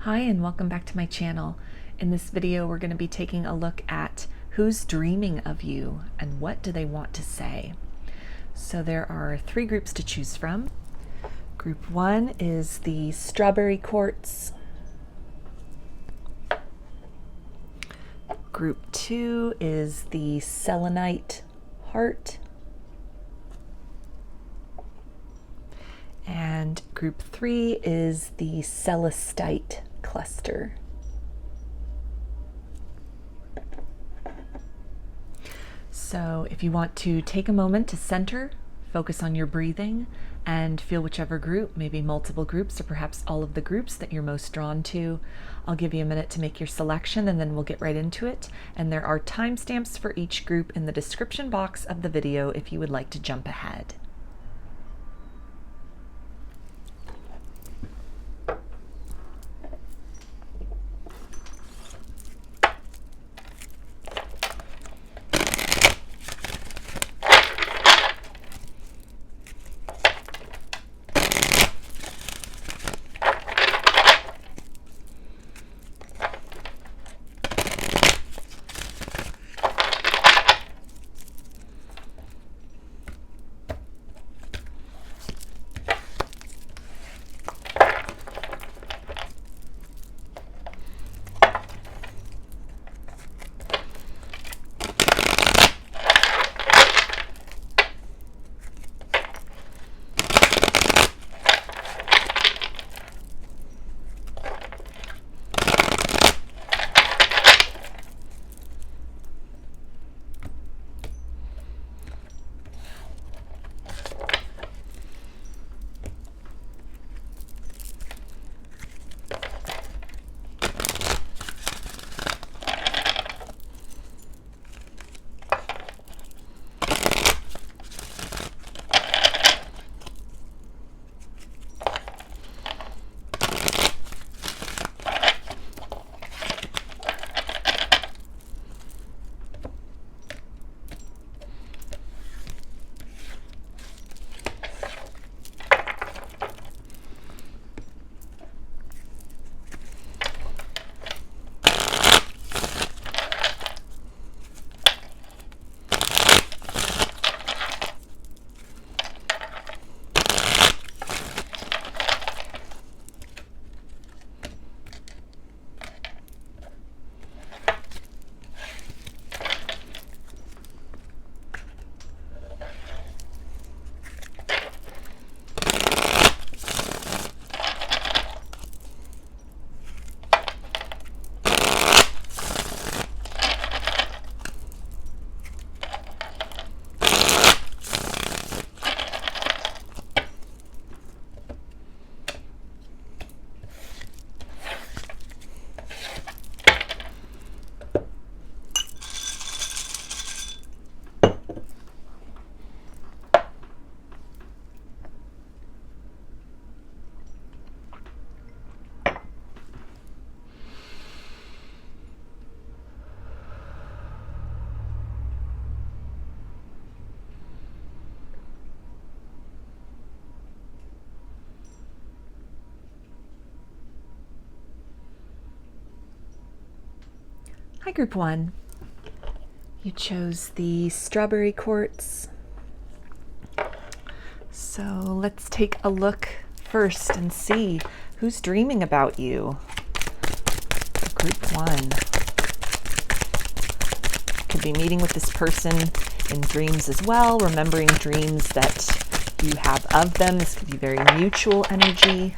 Hi and welcome back to my channel. In this video we're going to be taking a look at who's dreaming of you and what do they want to say. So there are three groups to choose from. Group 1 is the strawberry quartz. Group 2 is the selenite heart. And group 3 is the Celestite cluster. So if you want to take a moment to center, focus on your breathing, and feel whichever group, maybe multiple groups or perhaps all of the groups that you're most drawn to, I'll give you a minute to make your selection and then we'll get right into it. And there are timestamps for each group in the description box of the video if you would like to jump ahead. Hi, Group 1. You chose the strawberry quartz. So let's take a look first and see who's dreaming about you. Group 1. Could be meeting with this person in dreams as well, remembering dreams that you have of them. This could be very mutual energy.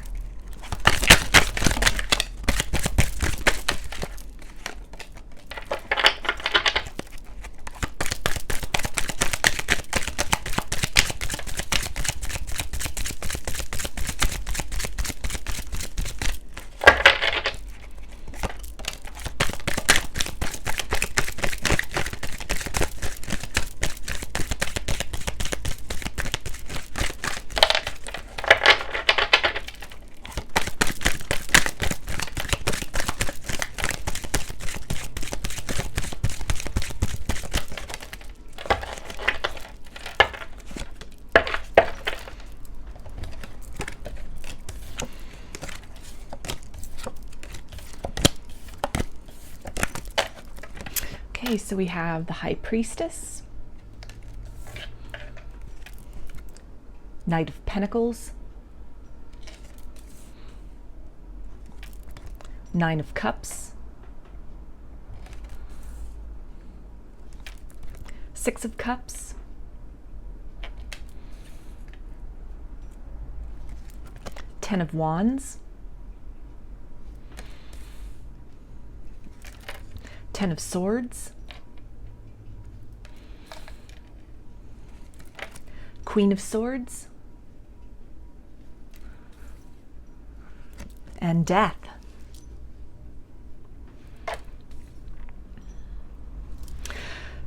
Okay, so we have the High Priestess, Knight of Pentacles, Nine of Cups, Six of Cups, Ten of Wands, Ten of Swords, Queen of Swords, and Death.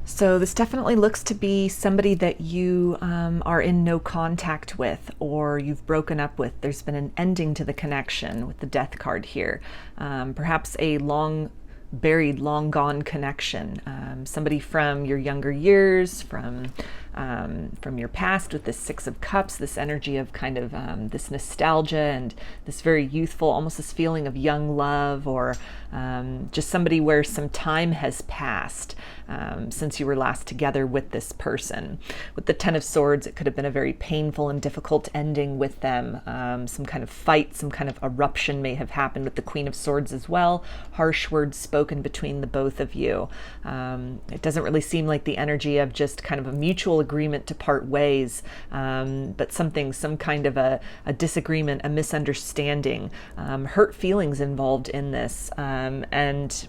So this definitely looks to be somebody that you are in no contact with, or you've broken up with. There's been an ending to the connection with the Death card here. Perhaps a long buried, long gone connection. Somebody from your younger years, from your past, with this Six of Cups, this energy of kind of this nostalgia and this very youthful, almost this feeling of young love, or just somebody where some time has passed since you were last together with this person. With the Ten of Swords, it could have been a very painful and difficult ending with them. Some kind of fight, some kind of eruption may have happened with the Queen of Swords as well. Harsh words spoken between the both of you. It doesn't really seem like the energy of just kind of a mutual agreement to part ways, but some kind of a disagreement, a misunderstanding, hurt feelings involved in this, and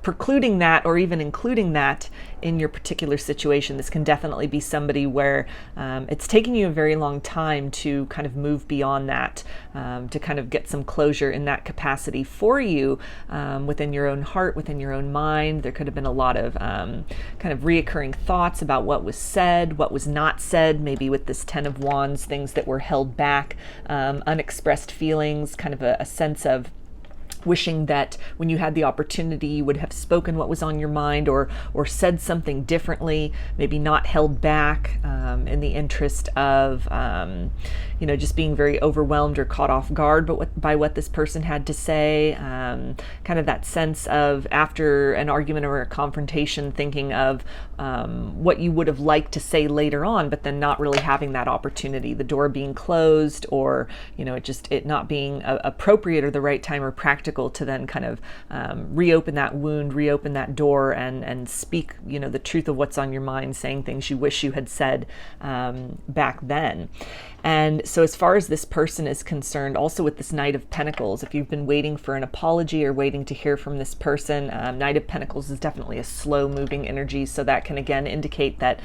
precluding that or even including that in your particular situation. This can definitely be somebody where it's taking you a very long time to kind of move beyond that, to kind of get some closure in that capacity for you, within your own heart, within your own mind. There could have been a lot of kind of reoccurring thoughts about what was said, what was not said, maybe with this Ten of Wands, things that were held back, unexpressed feelings, kind of a sense of wishing that when you had the opportunity you would have spoken what was on your mind, or said something differently, maybe not held back, in the interest of just being very overwhelmed or caught off guard by what this person had to say. Kind of that sense of, after an argument or a confrontation, thinking of what you would have liked to say later on, but then not really having that opportunity, the door being closed, or it not being appropriate or the right time or practical to then kind of reopen that wound, reopen that door, and speak the truth of what's on your mind, saying things you wish you had said back then. And so as far as this person is concerned, also with this Knight of Pentacles, if you've been waiting for an apology or waiting to hear from this person, Knight of Pentacles is definitely a slow moving energy. So that can again indicate that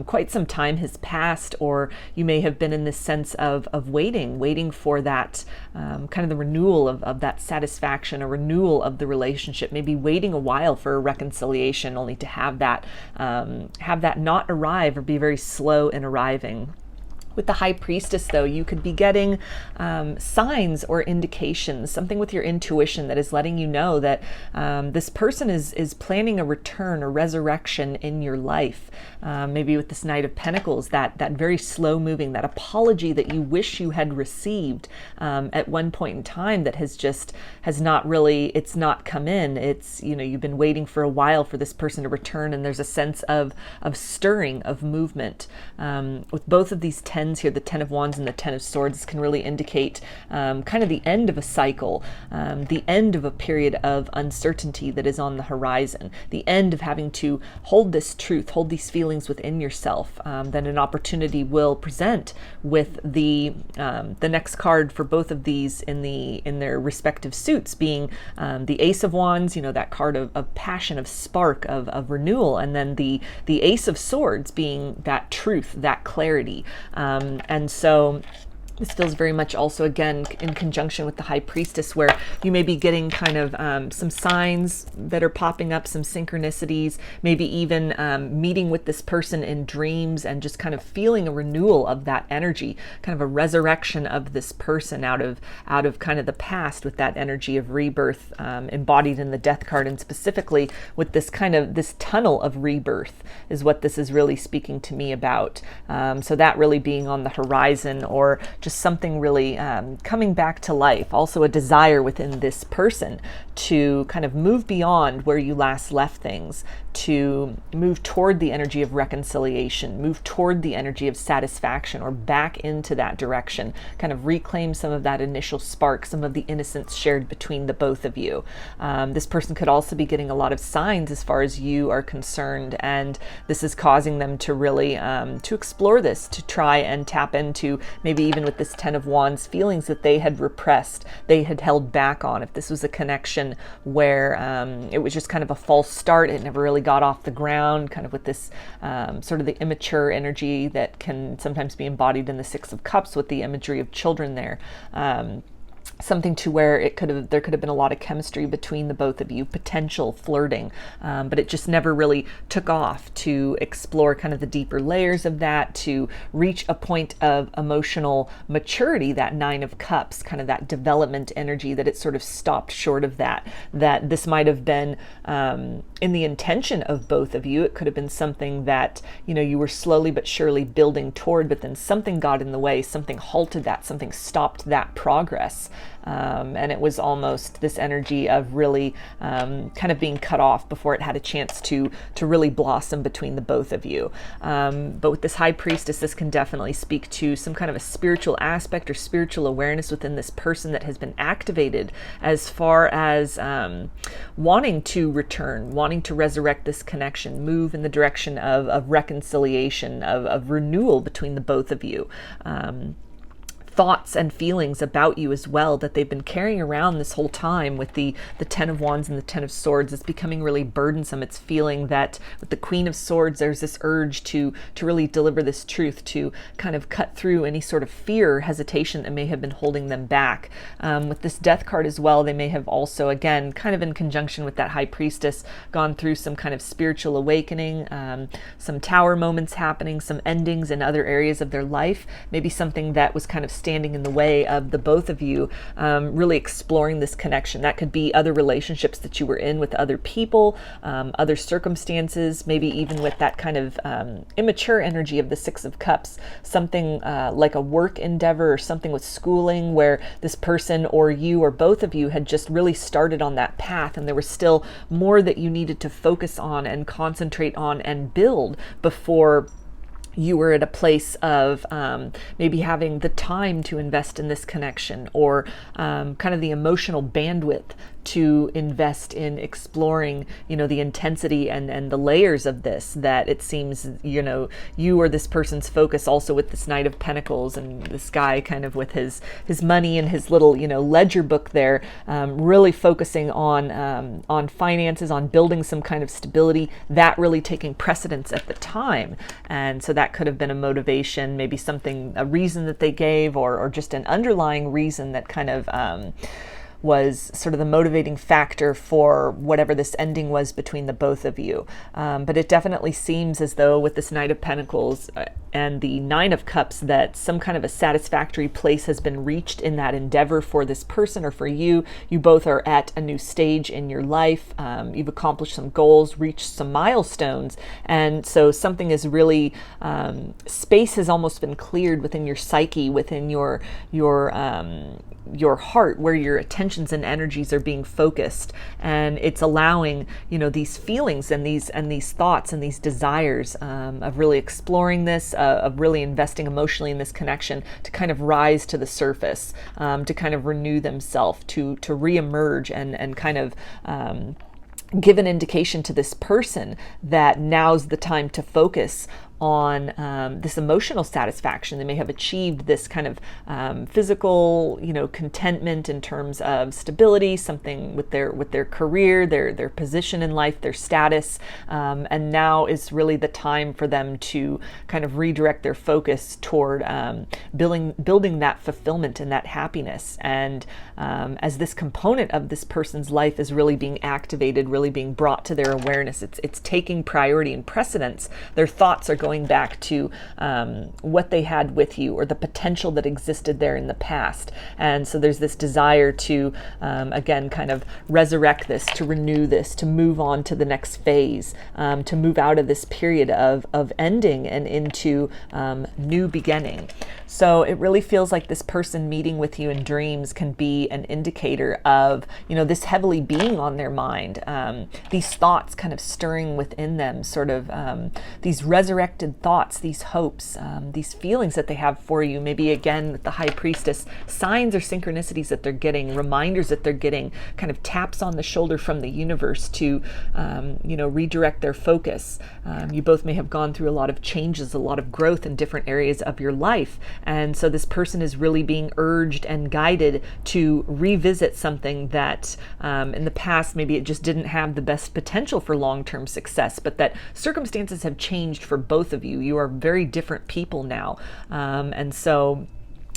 quite some time has passed, or you may have been in this sense of waiting for that kind of the renewal of that satisfaction, a renewal of the relationship, maybe waiting a while for a reconciliation, only to have that not arrive or be very slow in arriving. With the High Priestess, though, you could be getting signs or indications, something with your intuition that is letting you know that this person is planning a return or resurrection in your life. Maybe with this Knight of Pentacles, that very slow moving, that apology that you wish you had received at one point in time that has not really, it's not come in. It's, you've been waiting for a while for this person to return, and there's a sense of stirring, of movement. With both of these tens here, the Ten of Wands and the Ten of Swords, can really indicate kind of the end of a cycle, the end of a period of uncertainty that is on the horizon, the end of having to hold this truth, hold these feelings within yourself. Then an opportunity will present with the next card for both of these in their respective suits, being the Ace of Wands, that card of passion, of spark, of renewal, and then the Ace of Swords being that truth, that clarity. And so this feels very much also, again, in conjunction with the High Priestess, where you may be getting kind of some signs that are popping up, some synchronicities, maybe even meeting with this person in dreams and just kind of feeling a renewal of that energy, kind of a resurrection of this person out of kind of the past, with that energy of rebirth embodied in the Death card, and specifically with this kind of this tunnel of rebirth is what this is really speaking to me about. So that really being on the horizon, or just something really coming back to life. Also a desire within this person to kind of move beyond where you last left things, to move toward the energy of reconciliation, move toward the energy of satisfaction, or back into that direction, kind of reclaim some of that initial spark, some of the innocence shared between the both of you. This person could also be getting a lot of signs as far as you are concerned, and this is causing them to really to explore this, to try and tap into, maybe even with this Ten of Wands, feelings that they had repressed, they had held back on. If this was a connection where it was just kind of a false start, it never really got off the ground, kind of with this sort of the immature energy that can sometimes be embodied in the Six of Cups with the imagery of children there. Something to where there could have been a lot of chemistry between the both of you, potential flirting, but it just never really took off to explore kind of the deeper layers of that, to reach a point of emotional maturity, that Nine of Cups, kind of that development energy, that it sort of stopped short of that this might have been in the intention of both of you. It could have been something that, you know, you were slowly but surely building toward, but then something got in the way, something halted that, something stopped that progress. And it was almost this energy of really kind of being cut off before it had a chance to really blossom between the both of you. But with this High Priestess, this can definitely speak to some kind of a spiritual aspect or spiritual awareness within this person that has been activated as far as wanting to return, wanting to resurrect this connection, move in the direction of reconciliation, of renewal between the both of you. Thoughts and feelings about you as well that they've been carrying around this whole time with the Ten of Wands and the Ten of Swords. It's becoming really burdensome. It's feeling that with the Queen of Swords, there's this urge to really deliver this truth, to kind of cut through any sort of fear or hesitation that may have been holding them back. With this Death card as well, they may have also, again, kind of in conjunction with that High Priestess, gone through some kind of spiritual awakening, some Tower moments happening, some endings in other areas of their life, maybe something that was kind of standing in the way of the both of you really exploring this connection. That could be other relationships that you were in with other people, other circumstances, maybe even with that kind of immature energy of the Six of Cups, something like a work endeavor or something with schooling where this person or you or both of you had just really started on that path, and there was still more that you needed to focus on and concentrate on and build before you were at a place of maybe having the time to invest in this connection, or kind of the emotional bandwidth to invest in exploring, you know, the intensity and the layers of this, that it seems, you know, you or this person's focus also with this Knight of Pentacles and this guy kind of with his money and his little, you know, ledger book there, really focusing on finances, on building some kind of stability, that really taking precedence at the time. And so that could have been a motivation, maybe something, a reason that they gave, or just an underlying reason that kind of was sort of the motivating factor for whatever this ending was between the both of you. But it definitely seems as though with this Knight of Pentacles and the Nine of Cups, that some kind of a satisfactory place has been reached in that endeavor for this person or for you. You both are at a new stage in your life. You've accomplished some goals, reached some milestones. And so something is really, space has almost been cleared within your psyche, within your heart, where your attentions and energies are being focused, and it's allowing, you know, these feelings and these thoughts and these desires of really exploring this, of really investing emotionally in this connection, to kind of rise to the surface, to kind of renew themselves, to reemerge and kind of give an indication to this person that now's the time to focus on this emotional satisfaction. They may have achieved this kind of physical, you know, contentment in terms of stability, something with their career, their position in life, their status, and now is really the time for them to kind of redirect their focus toward building that fulfillment and that happiness. And as this component of this person's life is really being activated, really being brought to their awareness, it's taking priority and precedence. Their thoughts are going going back to what they had with you, or the potential that existed there in the past. And so there's this desire to, again, kind of resurrect this, to renew this, to move on to the next phase, to move out of this period of ending and into new beginning. So it really feels like this person meeting with you in dreams can be an indicator of, this heavily being on their mind, these thoughts kind of stirring within them, sort of these resurrected thoughts, these hopes, these feelings that they have for you. Maybe again, with the High Priestess, signs or synchronicities that they're getting, reminders that they're getting, kind of taps on the shoulder from the universe to, redirect their focus. You both may have gone through a lot of changes, a lot of growth in different areas of your life. And so this person is really being urged and guided to revisit something that in the past, maybe it just didn't have the best potential for long-term success, but that circumstances have changed for both of you. You are very different people now. And so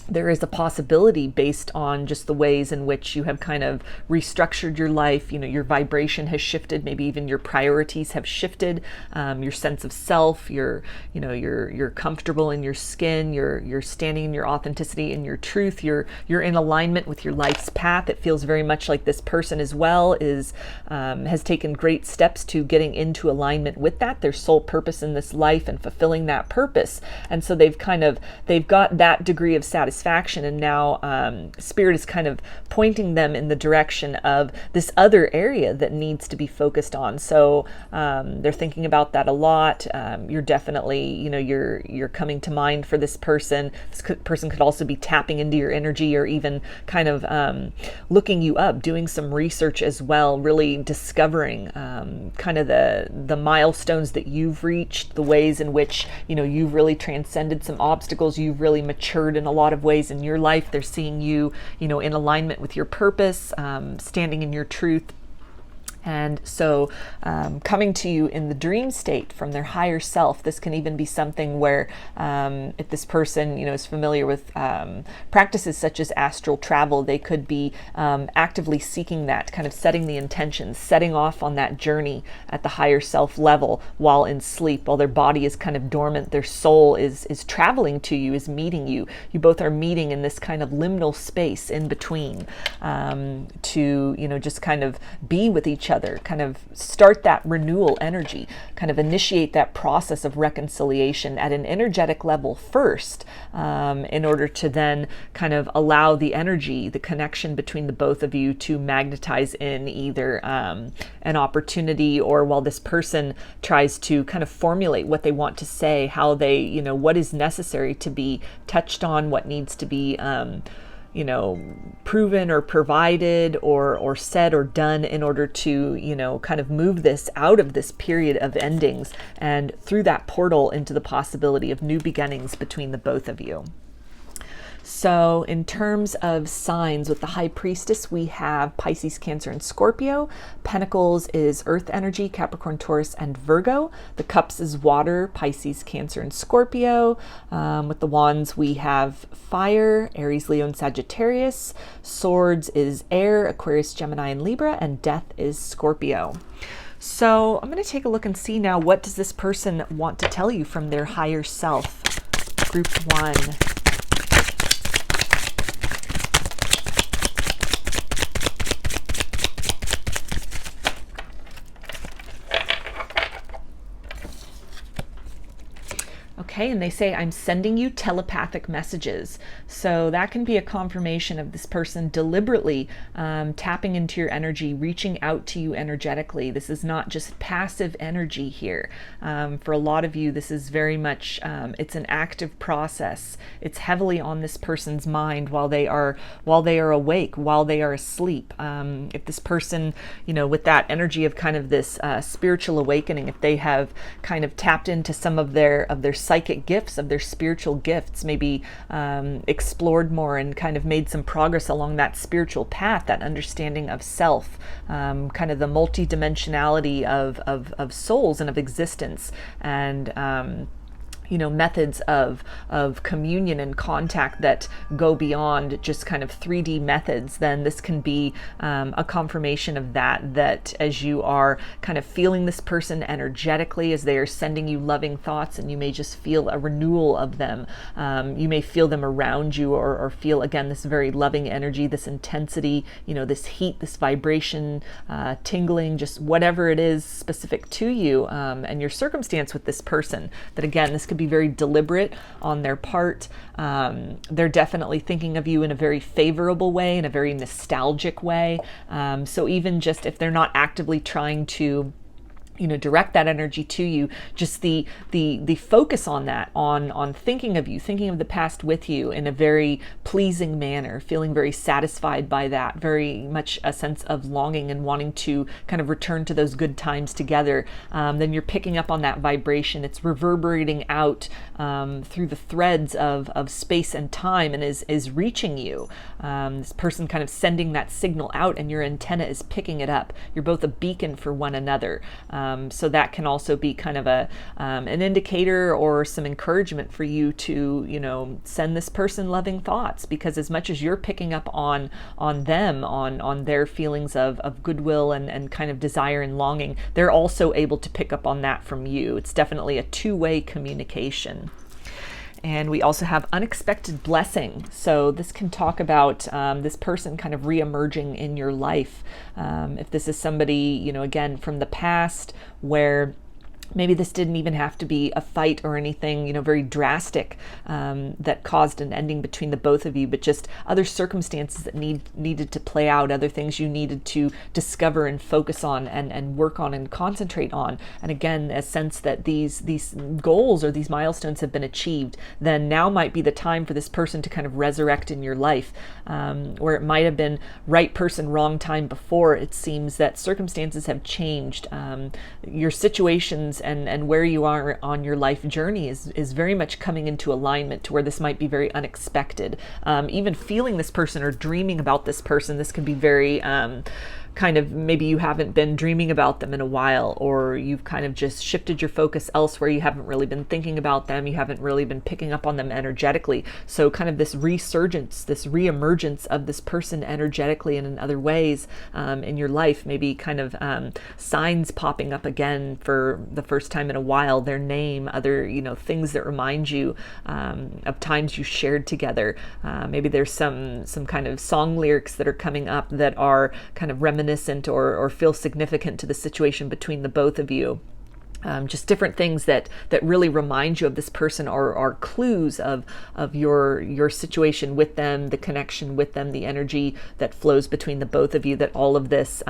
there is a possibility, based on just the ways in which you have kind of restructured your life, your vibration has shifted, maybe even your priorities have shifted, your sense of self, you're comfortable in your skin, you're standing in your authenticity, in your truth, you're in alignment with your life's path. It feels very much like this person as well has taken great steps to getting into alignment with that, their sole purpose in this life, and fulfilling that purpose. And so they've got that degree of satisfaction, and now Spirit is kind of pointing them in the direction of this other area that needs to be focused on. So they're thinking about that a lot. You're definitely, you're coming to mind for this person. This person could also be tapping into your energy, or even kind of looking you up, doing some research as well, really discovering kind of the milestones that you've reached, the ways in which, you've really transcended some obstacles, you've really matured in a lot of ways in your life. They're seeing you, in alignment with your purpose, standing in your truth. And so coming to you in the dream state from their higher self, this can even be something where if this person, is familiar with practices such as astral travel, they could be actively seeking that, kind of setting the intentions, setting off on that journey at the higher self level while in sleep, while their body is kind of dormant, their soul is traveling to you, is meeting you. You both are meeting in this kind of liminal space in between to, just kind of be with each other, kind of start that renewal energy, kind of initiate that process of reconciliation at an energetic level first, in order to then kind of allow the energy, the connection between the both of you to magnetize in either an opportunity, or while this person tries to kind of formulate what they want to say, how they, what is necessary to be touched on, what needs to be proven or provided or said or done in order to, kind of move this out of this period of endings and through that portal into the possibility of new beginnings between the both of you. So in terms of signs, with the High Priestess, we have Pisces, Cancer, and Scorpio. Pentacles is Earth energy, Capricorn, Taurus, and Virgo. The Cups is water, Pisces, Cancer, and Scorpio. With the Wands, we have fire, Aries, Leo, and Sagittarius. Swords is air, Aquarius, Gemini, and Libra. And death is Scorpio. So I'm going to take a look and see now, what does this person want to tell you from their higher self? Group 1. Okay, and they say, I'm sending you telepathic messages. So that can be a confirmation of this person deliberately tapping into your energy, reaching out to you energetically. This is not just passive energy here. For a lot of you, this is very much, it's an active process. It's heavily on this person's mind while they are awake, while they are asleep. If this person, with that energy of kind of this spiritual awakening, if they have kind of tapped into some of their psychic gifts, of their spiritual gifts, maybe explored more and kind of made some progress along that spiritual path, that understanding of self, kind of the multidimensionality of souls and of existence, and methods of communion and contact that go beyond just kind of 3D methods, then this can be a confirmation of that as you are kind of feeling this person energetically, as they are sending you loving thoughts, and you may just feel a renewal of them. You may feel them around you, or feel, again, this very loving energy, this intensity, this heat, this vibration, tingling, just whatever it is specific to you and your circumstance with this person. That, again, this could be very deliberate on their part. They're definitely thinking of you in a very favorable way, in a very nostalgic way. So even just if they're not actively trying to direct that energy to you, just the focus on that, on thinking of you, thinking of the past with you in a very pleasing manner, feeling very satisfied by that, very much a sense of longing and wanting to kind of return to those good times together. Then you're picking up on that vibration. It's reverberating out through the threads of space and time, and is reaching you. This person kind of sending that signal out, and your antenna is picking it up. You're both a beacon for one another. So that can also be kind of an indicator or some encouragement for you to, send this person loving thoughts, because as much as you're picking up on them, on their feelings of goodwill and kind of desire and longing, they're also able to pick up on that from you. It's definitely a two-way communication. And we also have unexpected blessing. So this can talk about this person kind of re-emerging in your life. If this is somebody, again, from the past, where maybe this didn't even have to be a fight or anything, very drastic that caused an ending between the both of you, but just other circumstances that needed to play out, other things you needed to discover and focus on and work on and concentrate on. And again, a sense that these goals or these milestones have been achieved, then now might be the time for this person to kind of resurrect in your life, where it might have been right person, wrong time before. It seems that circumstances have changed. Your situations and where you are on your life journey is very much coming into alignment to where this might be very unexpected. Even feeling this person or dreaming about this person, this can be very kind of, maybe you haven't been dreaming about them in a while, or you've kind of just shifted your focus elsewhere. You haven't really been thinking about them. You haven't really been picking up on them energetically. So kind of this resurgence, this reemergence of this person energetically and in other ways in your life, maybe kind of signs popping up again for the first time in a while, their name, other, things that remind you of times you shared together. Maybe there's some kind of song lyrics that are coming up that are kind of reminiscent or feel significant to the situation between the both of you. Just different things that really remind you of this person, are clues of your situation with them, the connection with them, the energy that flows between the both of you, that all of this,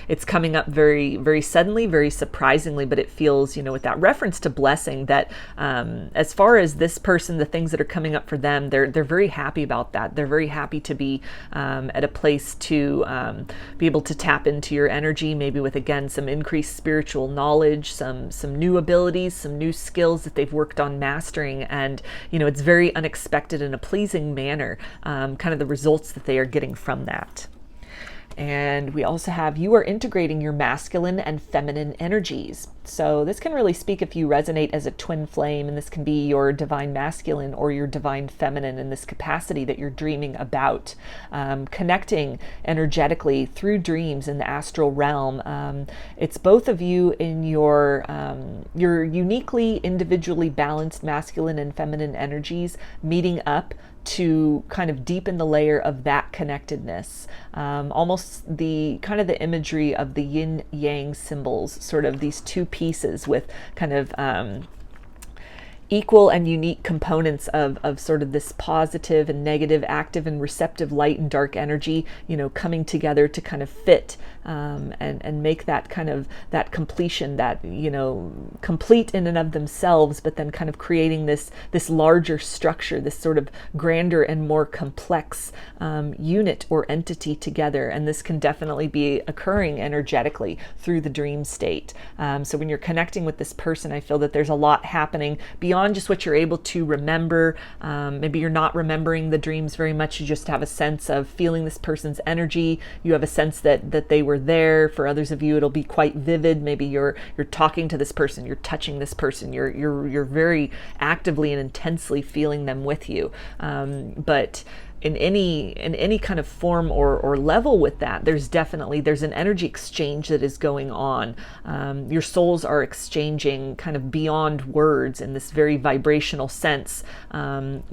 it's coming up very, very suddenly, very surprisingly, but it feels, with that reference to blessing, that as far as this person, the things that are coming up for them, they're very happy about that. They're very happy to be at a place to be able to tap into your energy, maybe with, again, some increased spiritual knowledge, some new abilities, some new skills that they've worked on mastering. And, it's very unexpected in a pleasing manner, kind of the results that they are getting from that. And we also have, you are integrating your masculine and feminine energies. So this can really speak if you resonate as a twin flame, and this can be your divine masculine or your divine feminine in this capacity that you're dreaming about. Connecting energetically through dreams in the astral realm. It's both of you in your uniquely, individually balanced masculine and feminine energies meeting up to kind of deepen the layer of that connectedness. Almost the kind of the imagery of the yin yang symbols, sort of these two pieces with kind of equal and unique components of sort of this positive and negative, active and receptive light and dark energy, coming together to kind of fit and make that kind of that completion, that, complete in and of themselves, but then kind of creating this larger structure, this sort of grander and more complex unit or entity together. And this can definitely be occurring energetically through the dream state. So when you're connecting with this person, I feel that there's a lot happening beyond beyond just what you're able to remember. Maybe you're not remembering the dreams very much. You just have a sense of feeling this person's energy. You have a sense that they were there. For others of you, it'll be quite vivid. Maybe you're talking to this person, you're touching this person, you're very actively and intensely feeling them with you. But in any kind of form or level with that, there's an energy exchange that is going on. Your souls are exchanging kind of beyond words in this very vibrational sense.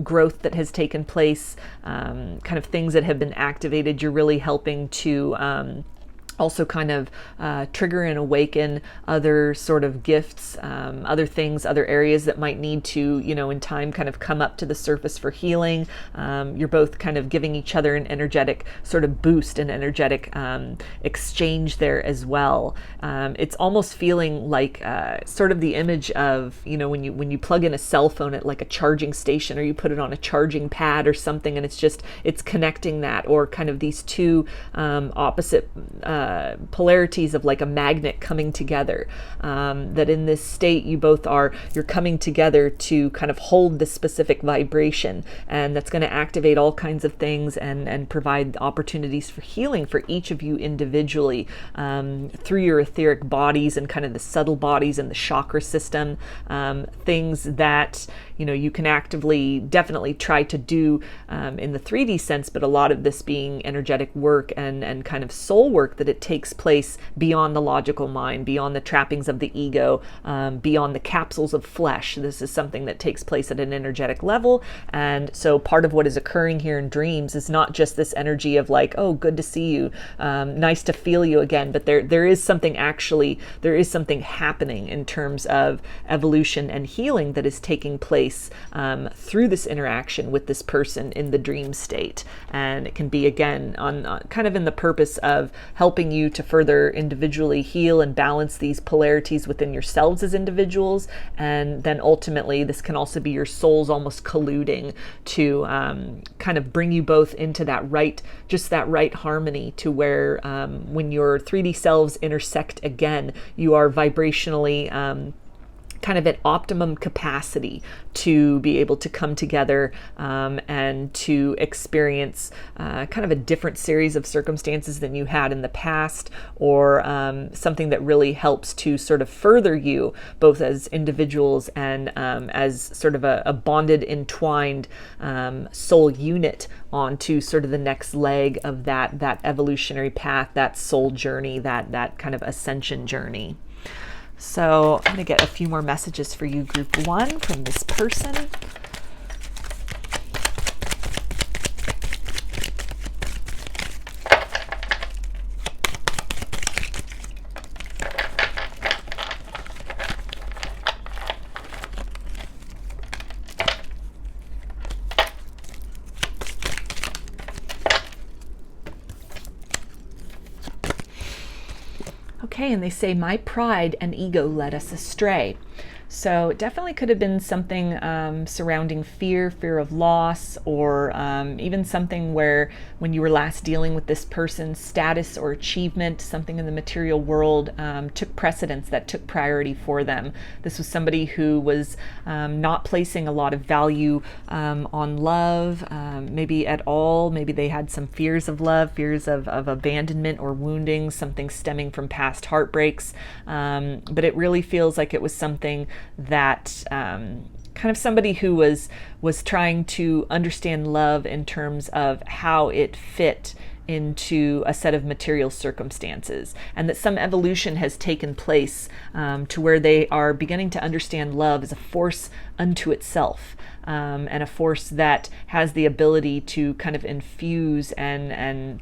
Growth that has taken place, kind of things that have been activated. You're really helping to also kind of trigger and awaken other sort of gifts, other things, other areas that might need to, in time kind of come up to the surface for healing. You're both kind of giving each other an energetic sort of boost, an energetic exchange there as well. It's almost feeling like sort of the image of, when you plug in a cell phone at like a charging station, or you put it on a charging pad or something, and it's connecting that, or kind of these two opposite polarities of like a magnet coming together, that in this state you're coming together to kind of hold this specific vibration, and that's going to activate all kinds of things and provide opportunities for healing for each of you individually, through your etheric bodies and kind of the subtle bodies and the chakra system, things that you can definitely try to do in the 3D sense, but a lot of this being energetic work and kind of soul work, that it takes place beyond the logical mind, beyond the trappings of the ego, beyond the capsules of flesh. This is something that takes place at an energetic level. And so part of what is occurring here in dreams is not just this energy of like, oh, good to see you, nice to feel you again, but there is something happening in terms of evolution and healing that is taking place through this interaction with this person in the dream state. And it can be, again, on kind of in the purpose of helping you to further individually heal and balance these polarities within yourselves as individuals. And then ultimately, this can also be your souls almost colluding to kind of bring you both into that right harmony, to where when your 3D selves intersect again, you are vibrationally kind of at optimum capacity to be able to come together and to experience kind of a different series of circumstances than you had in the past, or something that really helps to sort of further you both as individuals and as sort of a bonded, entwined soul unit onto sort of the next leg of that evolutionary path, that soul journey, that kind of ascension journey. So I'm going to get a few more messages for you, group 1, from this person. Okay, and they say, my pride and ego led us astray. So it definitely could have been something surrounding fear of loss, or even something where when you were last dealing with this person's status or achievement, something in the material world took precedence, that took priority for them. This was somebody who was not placing a lot of value on love, maybe at all. Maybe they had some fears of love, fears of abandonment or wounding, something stemming from past heartbreaks. But it really feels like it was something that kind of somebody who was trying to understand love in terms of how it fit into a set of material circumstances, and that some evolution has taken place to where they are beginning to understand love as a force unto itself, and a force that has the ability to kind of infuse and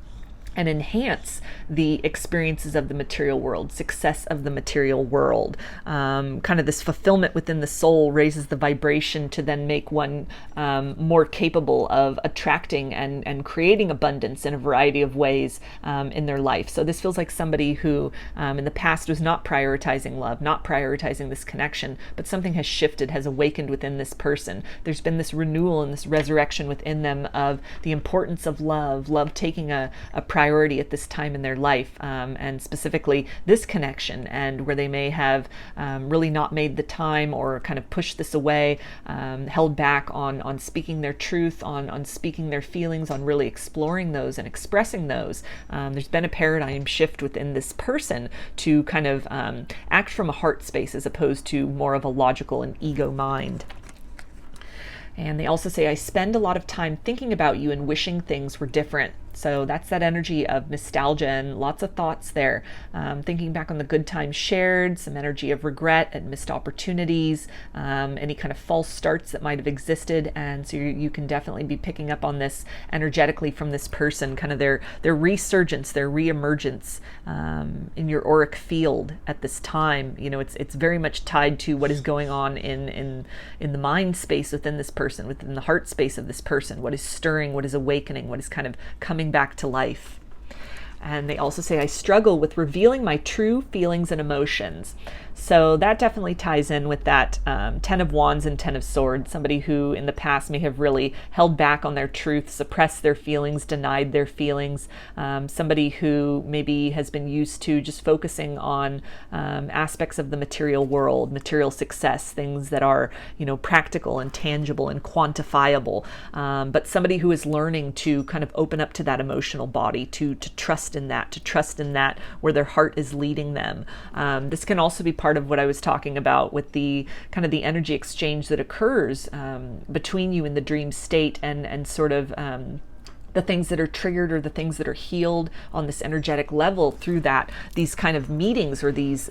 enhance the experiences of the material world, success of the material world. Kind of this fulfillment within the soul raises the vibration to then make one more capable of attracting and creating abundance in a variety of ways in their life. So this feels like somebody who in the past was not prioritizing love, not prioritizing this connection, but something has shifted, has awakened within this person. There's been this renewal and this resurrection within them of the importance of love taking a priority priority at this time in their life, and specifically this connection, and where they may have really not made the time or kind of pushed this away, held back on speaking their truth, on speaking their feelings, on really exploring those and expressing those. There's been a paradigm shift within this person to kind of act from a heart space as opposed to more of a logical and ego mind. And they also say, I spend a lot of time thinking about you and wishing things were different. So that's that energy of nostalgia and lots of thoughts there. Thinking back on the good times shared, some energy of regret and missed opportunities, any kind of false starts that might have existed. And so you can definitely be picking up on this energetically from this person, kind of their resurgence, their reemergence in your auric field at this time. You know, it's very much tied to what is going on in the mind space within this person, within the heart space of this person, what is stirring, what is awakening, what is kind of coming back to life. And they also say, I struggle with revealing my true feelings and emotions. So that definitely ties in with that 10 of Wands and 10 of Swords, somebody who in the past may have really held back on their truth, suppressed their feelings, denied their feelings. Somebody who maybe has been used to just focusing on aspects of the material world, material success, things that are, practical and tangible and quantifiable. But somebody who is learning to kind of open up to that emotional body, to trust in that where their heart is leading them. This can also be part of what I was talking about with the kind of the energy exchange that occurs between you in the dream state and sort of the things that are triggered or the things that are healed on this energetic level through these kind of meetings or these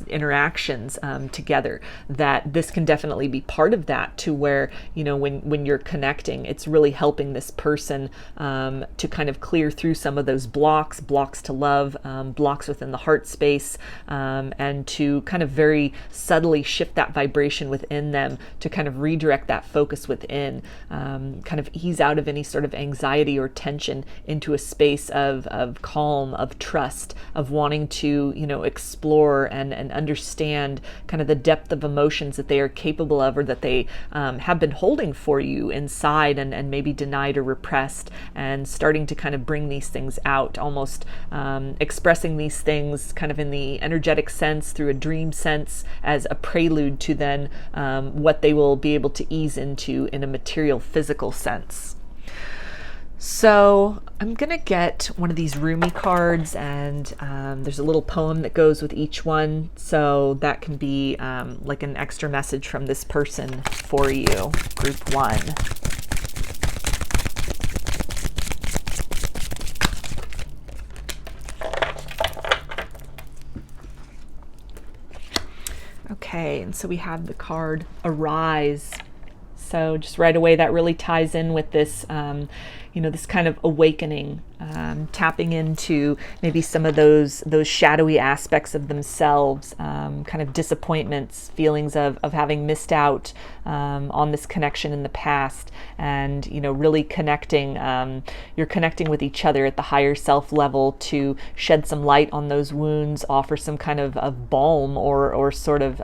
interactions together. That this can definitely be part of that, to where when you're connecting, it's really helping this person to kind of clear through some of those blocks to love, blocks within the heart space, and to kind of very subtly shift that vibration within them to kind of redirect that focus within, kind of ease out of any sort of anxiety or tension into a space of calm, of trust, of wanting to explore and understand kind of the depth of emotions that they are capable of, or that they have been holding for you inside and maybe denied or repressed, and starting to kind of bring these things out, almost expressing these things kind of in the energetic sense through a dream sense as a prelude to then what they will be able to ease into in a material physical sense. So I'm going to get one of these Rumi cards, and there's a little poem that goes with each one. So that can be like an extra message from this person for you, group 1. Okay, and so we have the card Arise. So just right away, that really ties in with this, this kind of awakening, tapping into maybe some of those shadowy aspects of themselves, kind of disappointments, feelings of having missed out on this connection in the past, and really connecting. You're connecting with each other at the higher self level to shed some light on those wounds, offer some kind of balm or sort of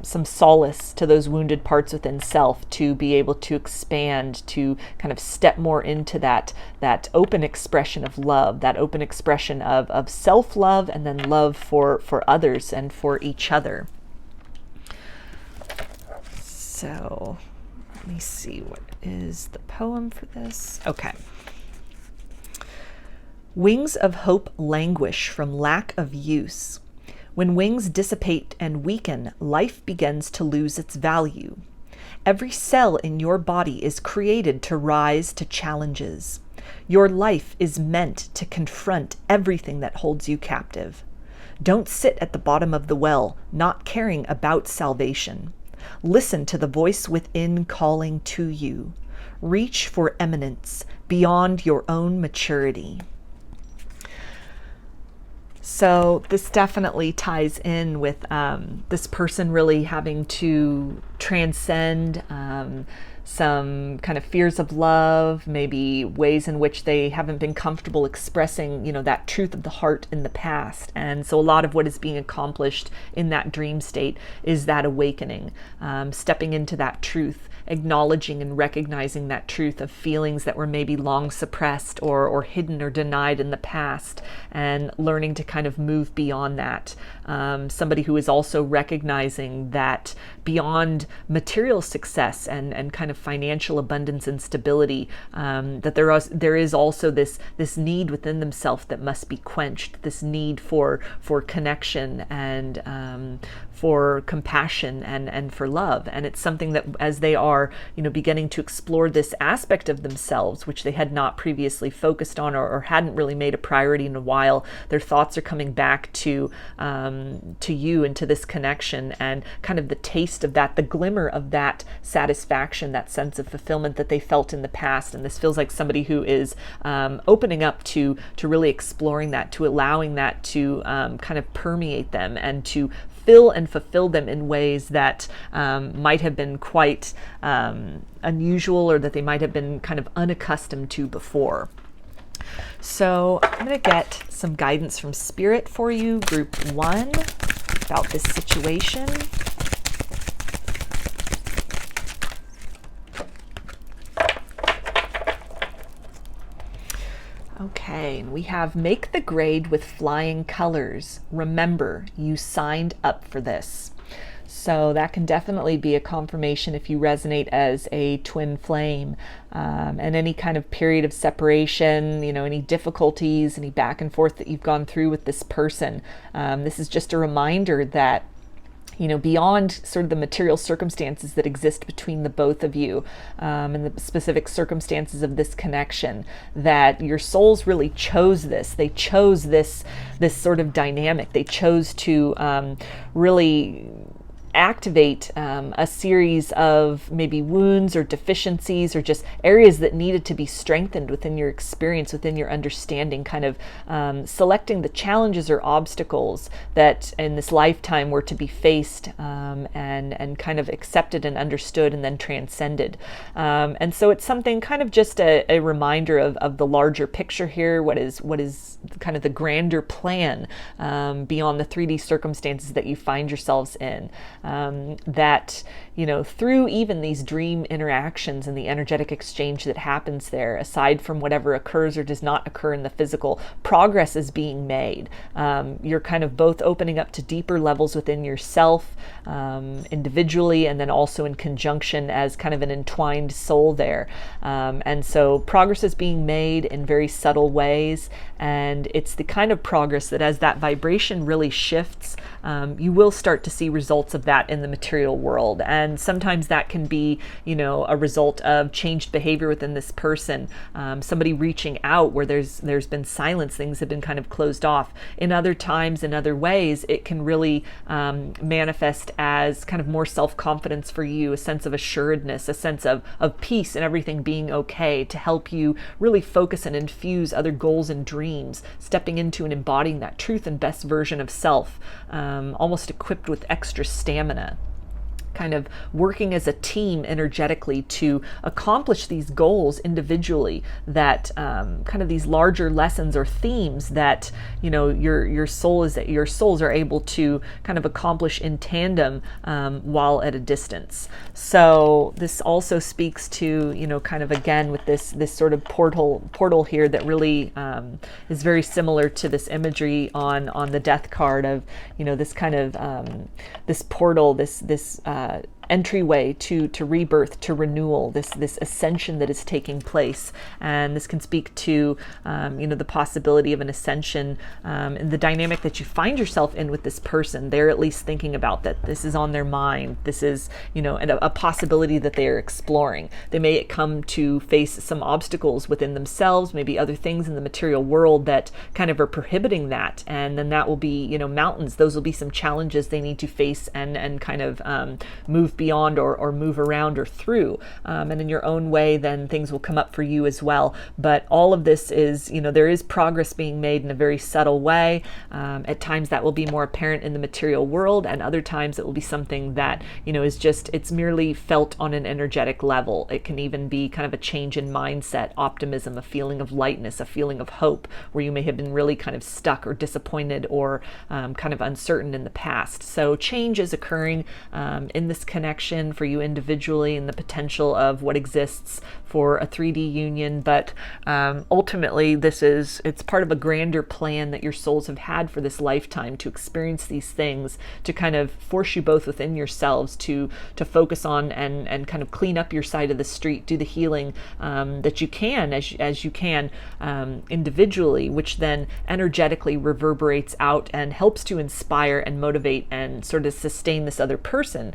some solace to those wounded parts within self, to be able to expand, to kind of step more into that open expression of love, that open expression of self-love, and then love for others and for each other. So let me see, what is the poem for this? Okay. Wings of hope languish from lack of use. When wings dissipate and weaken, life begins to lose its value. Every cell in your body is created to rise to challenges. Your life is meant to confront everything that holds you captive. Don't sit at the bottom of the well, not caring about salvation. Listen to the voice within calling to you. Reach for eminence beyond your own maturity. So this definitely ties in with this person really having to transcend some kind of fears of love, maybe ways in which they haven't been comfortable expressing, that truth of the heart in the past. And so a lot of what is being accomplished in that dream state is that awakening, stepping into that truth, acknowledging and recognizing that truth of feelings that were maybe long suppressed or hidden or denied in the past, and learning to kind of move beyond that. Somebody who is also recognizing that beyond material success and kind of financial abundance and stability, that there is also this need within themselves that must be quenched, this need for connection and for compassion and for love. And it's something that as they are, beginning to explore this aspect of themselves, which they had not previously focused on or hadn't really made a priority in a while, their thoughts are coming back to you and to this connection, and kind of the taste of that, the glimmer of that satisfaction, that sense of fulfillment that they felt in the past. And this feels like somebody who is opening up to really exploring that, to allowing that to kind of permeate them and to fill and fulfill them in ways that might have been quite unusual, or that they might have been kind of unaccustomed to before. So I'm going to get some guidance from Spirit for you, Group 1, about this situation. Okay, we have make the grade with flying colors. Remember, you signed up for this. So that can definitely be a confirmation if you resonate as a twin flame, and any kind of period of separation, any difficulties, any back and forth that you've gone through with this person. This is just a reminder that beyond sort of the material circumstances that exist between the both of you, and the specific circumstances of this connection, that your souls really chose this. They chose this sort of dynamic. They chose to really activate a series of maybe wounds or deficiencies or just areas that needed to be strengthened within your experience, within your understanding, kind of selecting the challenges or obstacles that in this lifetime were to be faced, and kind of accepted and understood and then transcended. And so it's something kind of just a reminder of the larger picture here, what is kind of the grander plan beyond the 3D circumstances that you find yourselves in. That through even these dream interactions and the energetic exchange that happens there, aside from whatever occurs or does not occur in the physical, progress is being made. You're kind of both opening up to deeper levels within yourself, individually, and then also in conjunction as kind of an entwined soul there. And so progress is being made in very subtle ways, and it's the kind of progress that as that vibration really shifts, you will start to see results of that in the material world. And sometimes that can be, a result of changed behavior within this person, somebody reaching out where there's been silence, things have been kind of closed off. In other times, in other ways, it can really manifest as kind of more self-confidence for you, a sense of assuredness, a sense of peace and everything being okay, to help you really focus and infuse other goals and dreams, stepping into and embodying that truth and best version of self, almost equipped with extra stamina. Kind of working as a team energetically to accomplish these goals individually, that kind of these larger lessons or themes that your souls are able to kind of accomplish in tandem while at a distance. So this also speaks to kind of again with this sort of portal here that really is very similar to this imagery on the death card of this kind of this portal, this entryway to rebirth, to renewal, this ascension that is taking place. And this can speak to the possibility of an ascension in the dynamic that you find yourself in with this person. They're at least thinking about that. This is on their mind. This is a possibility that they are exploring. They may come to face some obstacles within themselves, maybe other things in the material world that kind of are prohibiting that, and then that will be mountains. Those will be some challenges they need to face and kind of move beyond or move around or through. And in your own way, then things will come up for you as well. But all of this is, there is progress being made in a very subtle way. At times that will be more apparent in the material world, and other times it will be something that, is just, it's merely felt on an energetic level. It can even be kind of a change in mindset, optimism, a feeling of lightness, a feeling of hope, where you may have been really kind of stuck or disappointed or kind of uncertain in the past. So change is occurring in this connection. connection for you individually and the potential of what exists for a 3D union, but ultimately it's part of a grander plan that your souls have had for this lifetime to experience these things, to kind of force you both within yourselves to focus on and kind of clean up your side of the street, do the healing that you can as you can individually, which then energetically reverberates out and helps to inspire and motivate and sort of sustain this other person,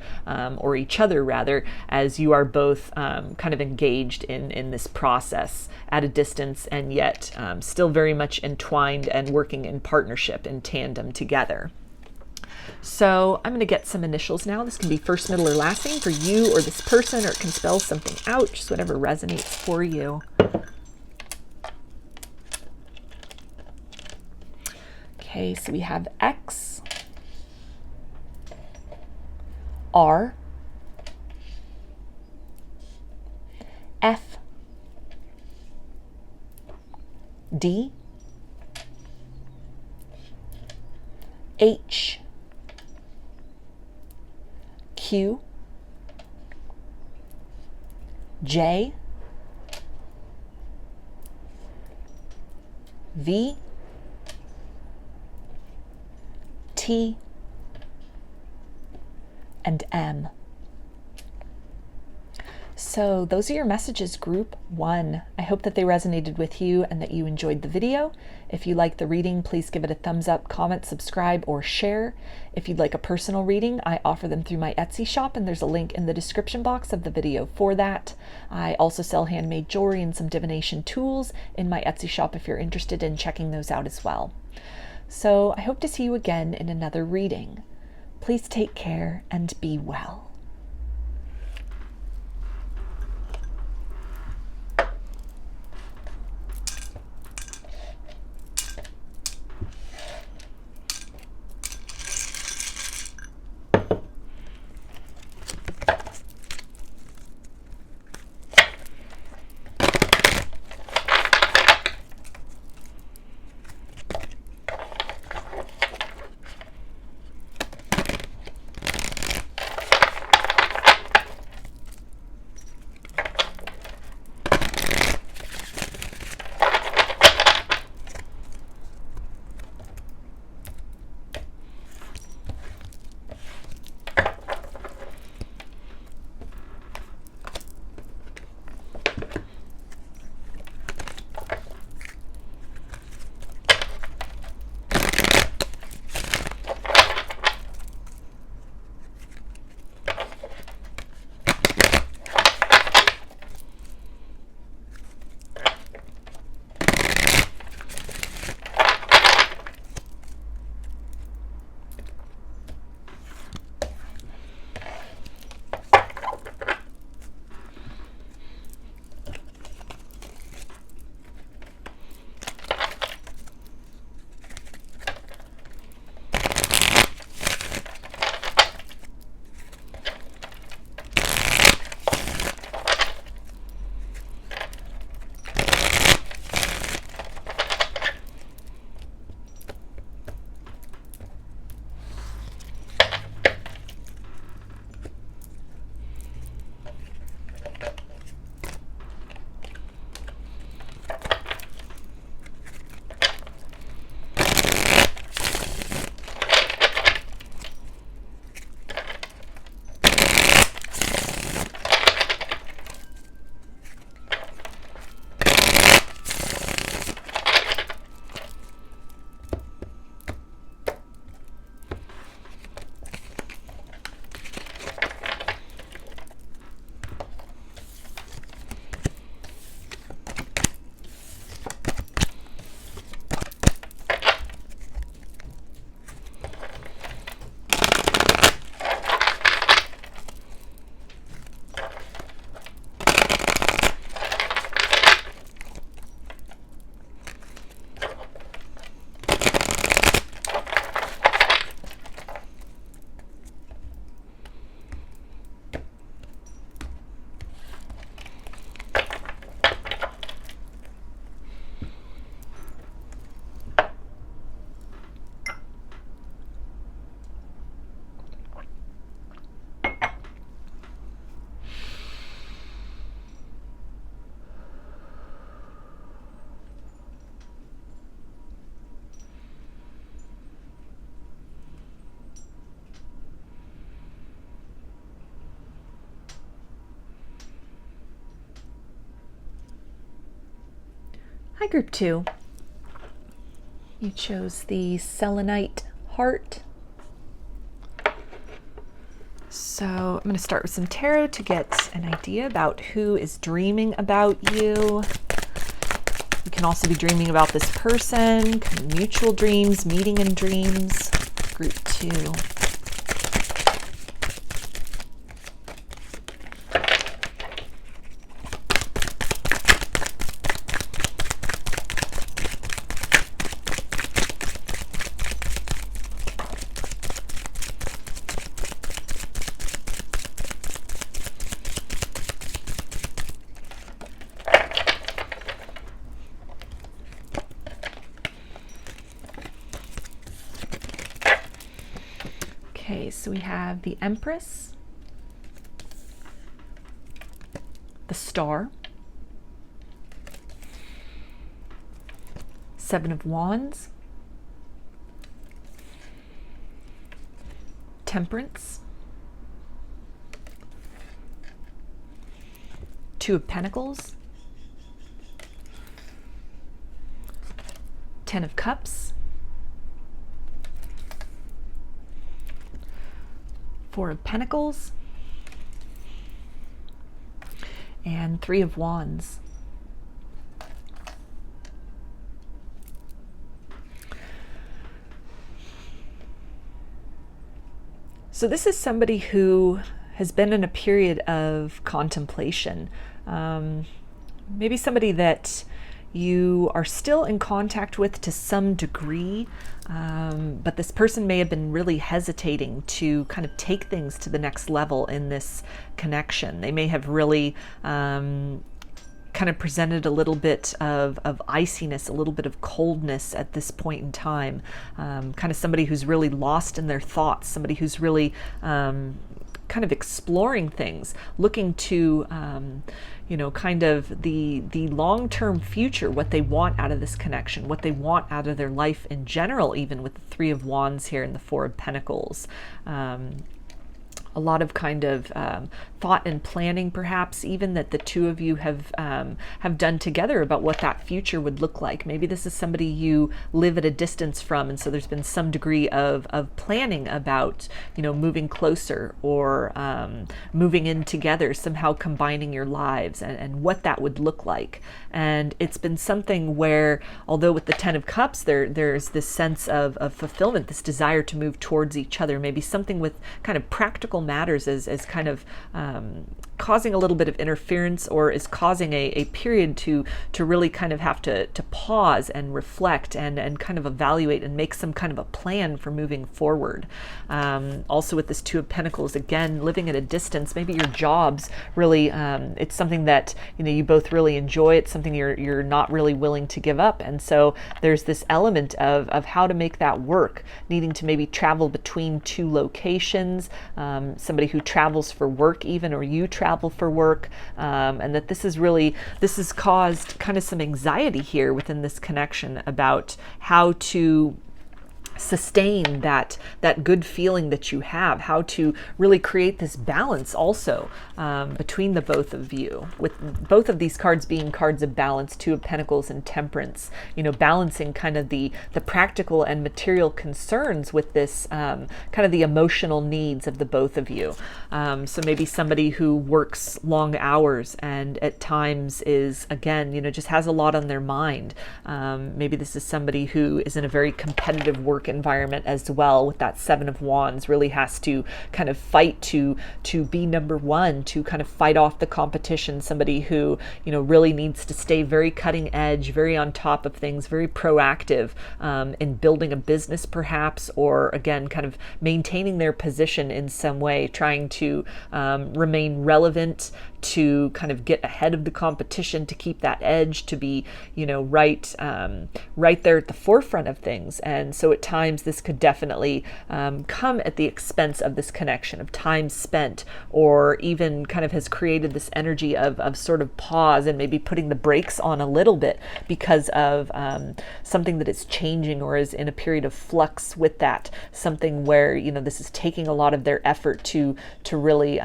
or each other rather, as you are both kind of engaged in this process at a distance, and yet still very much entwined and working in partnership, in tandem together. So I'm going to get some initials now. This can be first, middle, or last name for you or this person, or it can spell something out, just whatever resonates for you. Okay, so we have X, R, F, D, H, Q, J, V, T, and M. So those are your messages, group 1. I hope that they resonated with you and that you enjoyed the video. If you like the reading, please give it a thumbs up, comment, subscribe, or share. If you'd like a personal reading, I offer them through my Etsy shop, and there's a link in the description box of the video for that. I also sell handmade jewelry and some divination tools in my Etsy shop if you're interested in checking those out as well. So I hope to see you again in another reading. Please take care and be well. Hi, group 2. You chose the Selenite heart. So I'm going to start with some tarot to get an idea about who is dreaming about you. You can also be dreaming about this person, kind of mutual dreams, meeting in dreams. Group 2. Okay, so we have the Empress, the Star, 7 of Wands, Temperance, 2 of Pentacles, 10 of Cups, 4 of Pentacles, and 3 of Wands. So this is somebody who has been in a period of contemplation. Maybe somebody that you are still in contact with to some degree, but this person may have been really hesitating to kind of take things to the next level in this connection. They may have really kind of presented a little bit of iciness, a little bit of coldness at this point in time. Kind of somebody who's really lost in their thoughts, somebody who's really kind of exploring things, looking to kind of the long-term future, what they want out of this connection, what they want out of their life in general, even with the 3 of Wands here and the 4 of Pentacles. A lot of kind of thought and planning, perhaps even that the 2 of you have done together about what that future would look like. Maybe this is somebody you live at a distance from, and so there's been some degree of planning about moving closer or moving in together, somehow combining your lives and what that would look like. And it's been something where, although with the 10 of Cups there's this sense of fulfillment, this desire to move towards each other, maybe something with kind of practical matters as kind of causing a little bit of interference, or is causing a period to really kind of have to pause and reflect and kind of evaluate and make some kind of a plan for moving forward. Also with this 2 of Pentacles, again, living at a distance, maybe your jobs really, it's something that you both really enjoy. It's something you're not really willing to give up, and so there's this element of how to make that work, needing to maybe travel between 2 locations, somebody who travels for work even, or you travel for work, and that this has caused kind of some anxiety here within this connection about how to sustain that good feeling that you have, how to really create this balance also between the both of you, with both of these cards being cards of balance, 2 of Pentacles and Temperance, balancing kind of the practical and material concerns with this kind of the emotional needs of the both of you. So maybe somebody who works long hours and at times is, again, just has a lot on their mind. Maybe this is somebody who is in a very competitive work environment as well, with that 7 of Wands, really has to kind of fight to be number one, to kind of fight off the competition. Somebody who really needs to stay very cutting edge, very on top of things, very proactive in building a business perhaps, or again kind of maintaining their position in some way, trying to remain relevant, to kind of get ahead of the competition, to keep that edge, to be right there at the forefront of things. And so at times this could definitely come at the expense of this connection, of time spent, or even kind of has created this energy of sort of pause and maybe putting the brakes on a little bit because of something that is changing or is in a period of flux with that, something where this is taking a lot of their effort to really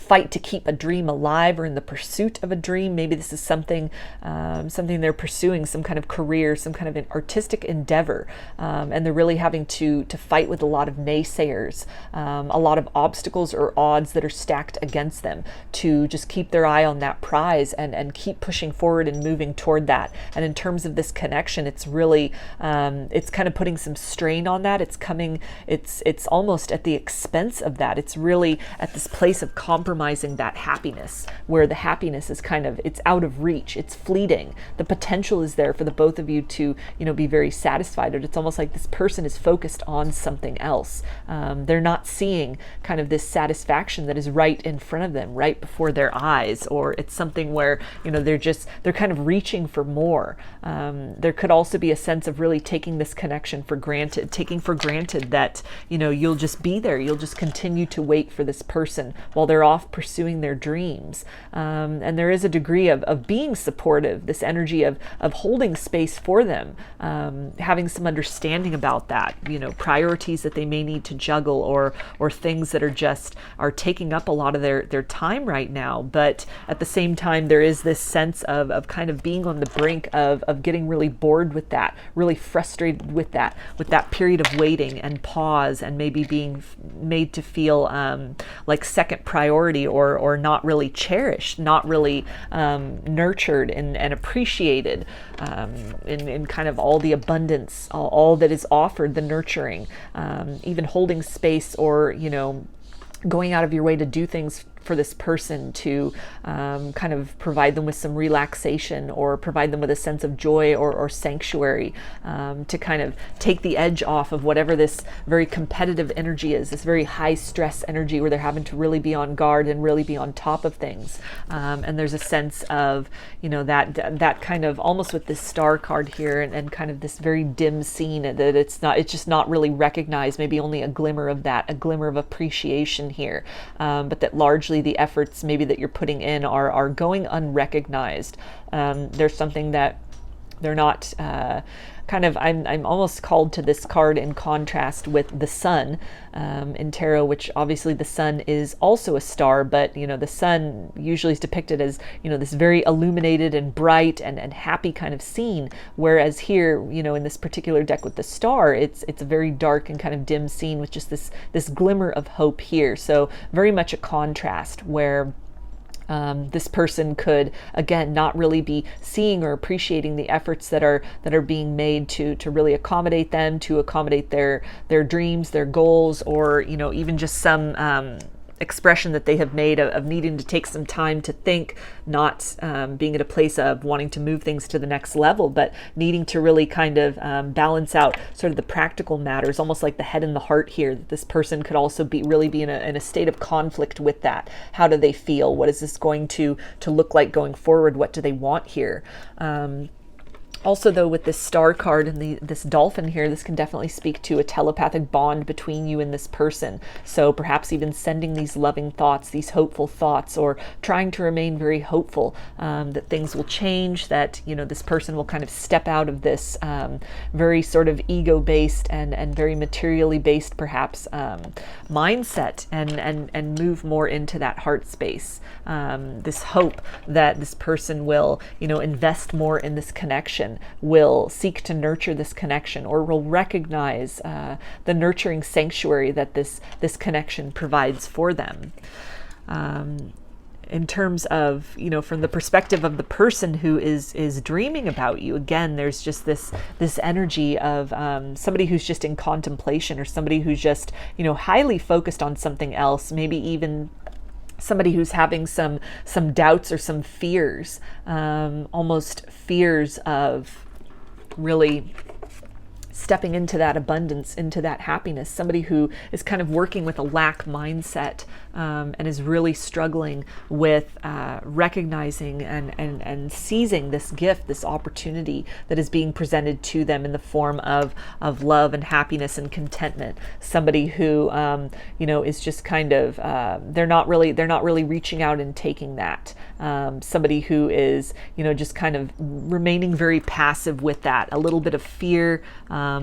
fight to keep a dream alive or in the pursuit of a dream. Maybe this is something they're pursuing, some kind of career, some kind of an artistic endeavor, and they're really having to fight with a lot of naysayers, a lot of obstacles or odds that are stacked against them, to just keep their eye on that prize and keep pushing forward and moving toward that. And in terms of this connection, it's really it's kind of putting some strain on that. It's almost at the expense of that. It's really at this place of compromising that happiness, where the happiness is it's out of reach, it's fleeting. The potential is there for the both of you to be very satisfied, but it's almost like this person is focused on something else. They're not seeing kind of this satisfaction that is right in front of them, right before their eyes, or it's something where they're kind of reaching for more. There could also be a sense of really taking this connection for granted, taking for granted that you'll just be there, you'll just continue to wait for this person while they're off pursuing their dreams. And there is a degree of being supportive, this energy of holding space for them, having some understanding about that, priorities that they may need to juggle, or things that are taking up a lot of their time right now. But at the same time, there is this sense of kind of being on the brink of getting really bored with that, really frustrated with that period of waiting and pause, and maybe being made to feel like second priority, or not really cherished, not really nurtured and appreciated in kind of all the abundance, all that is offered, the nurturing, even holding space, or going out of your way to do things for this person to kind of provide them with some relaxation, or provide them with a sense of joy or sanctuary, to kind of take the edge off of whatever this very competitive energy is, this very high stress energy where they're having to really be on guard and really be on top of things. And there's a sense of, that kind of almost with this star card here, and kind of this very dim scene that it's just not really recognized, maybe only a glimmer of that, a glimmer of appreciation here, but that largely the efforts maybe that you're putting in are going unrecognized. There's something that they're not I'm almost called to this card in contrast with the sun in tarot, which obviously the sun is also a star, but the sun usually is depicted as this very illuminated and bright and happy kind of scene, whereas here in this particular deck with the star, it's a very dark and kind of dim scene with just this glimmer of hope here. So very much a contrast where this person could, again, not really be seeing or appreciating the efforts that are being made to really accommodate them, to accommodate their dreams, their goals, or even just some expression that they have made of needing to take some time to think, not being at a place of wanting to move things to the next level, but needing to really kind of balance out sort of the practical matters, almost like the head and the heart here, that this person could also be in a state of conflict with that. How do they feel? What is this going to look like going forward? What do they want here? Also, though, with this star card and this dolphin here, this can definitely speak to a telepathic bond between you and this person. So perhaps even sending these loving thoughts, these hopeful thoughts, or trying to remain very hopeful that things will change, that this person will kind of step out of this very sort of ego-based and very materially based, perhaps, mindset and move more into that heart space. This hope that this person will, invest more in this connection, will seek to nurture this connection, or will recognize the nurturing sanctuary that this connection provides for them. In terms of, from the perspective of the person who is dreaming about you, again, there's just this energy of somebody who's just in contemplation, or somebody who's just, highly focused on something else, maybe even somebody who's having some doubts or some fears, almost fears of really stepping into that abundance, into that happiness. Somebody who is kind of working with a lack mindset, and is really struggling with recognizing and seizing this gift, this opportunity that is being presented to them in the form of love and happiness and contentment. Somebody who is just kind of they're not really reaching out and taking that. Somebody who is just kind of remaining very passive with that, a little bit of fear,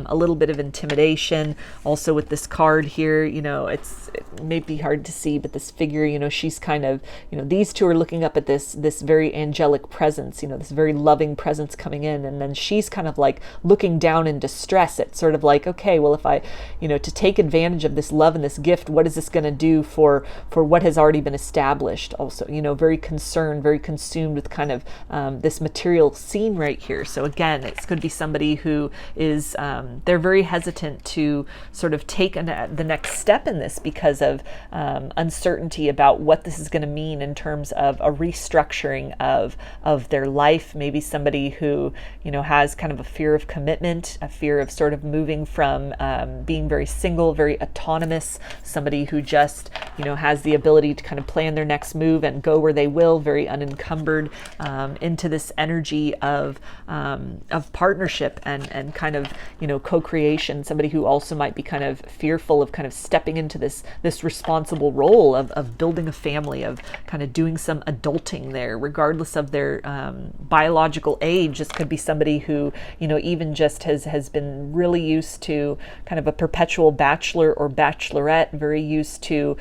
a little bit of intimidation. Also with this card here, it may be hard to see, but this figure, she's kind of, these two are looking up at this very angelic presence, this very loving presence coming in, and then she's kind of like looking down in distress. It's sort of like, okay, well, if I, to take advantage of this love and this gift, what is this going to do for what has already been established? Also, very concerned, very consumed with kind of this material scene right here. So again, it could be somebody who is, they're very hesitant to sort of take the next step in this because of uncertainty about what this is going to mean in terms of a restructuring of their life. Maybe somebody who, has kind of a fear of commitment, a fear of sort of moving from being very single, very autonomous, somebody who just, has the ability to kind of plan their next move and go where they will, very unencumbered, into this energy of partnership and kind of, co-creation. Somebody who also might be kind of fearful of kind of stepping into this responsible role of building a family, of kind of doing some adulting there, regardless of their biological age. This could be somebody who, even just has been really used to kind of a perpetual bachelor or bachelorette, very used to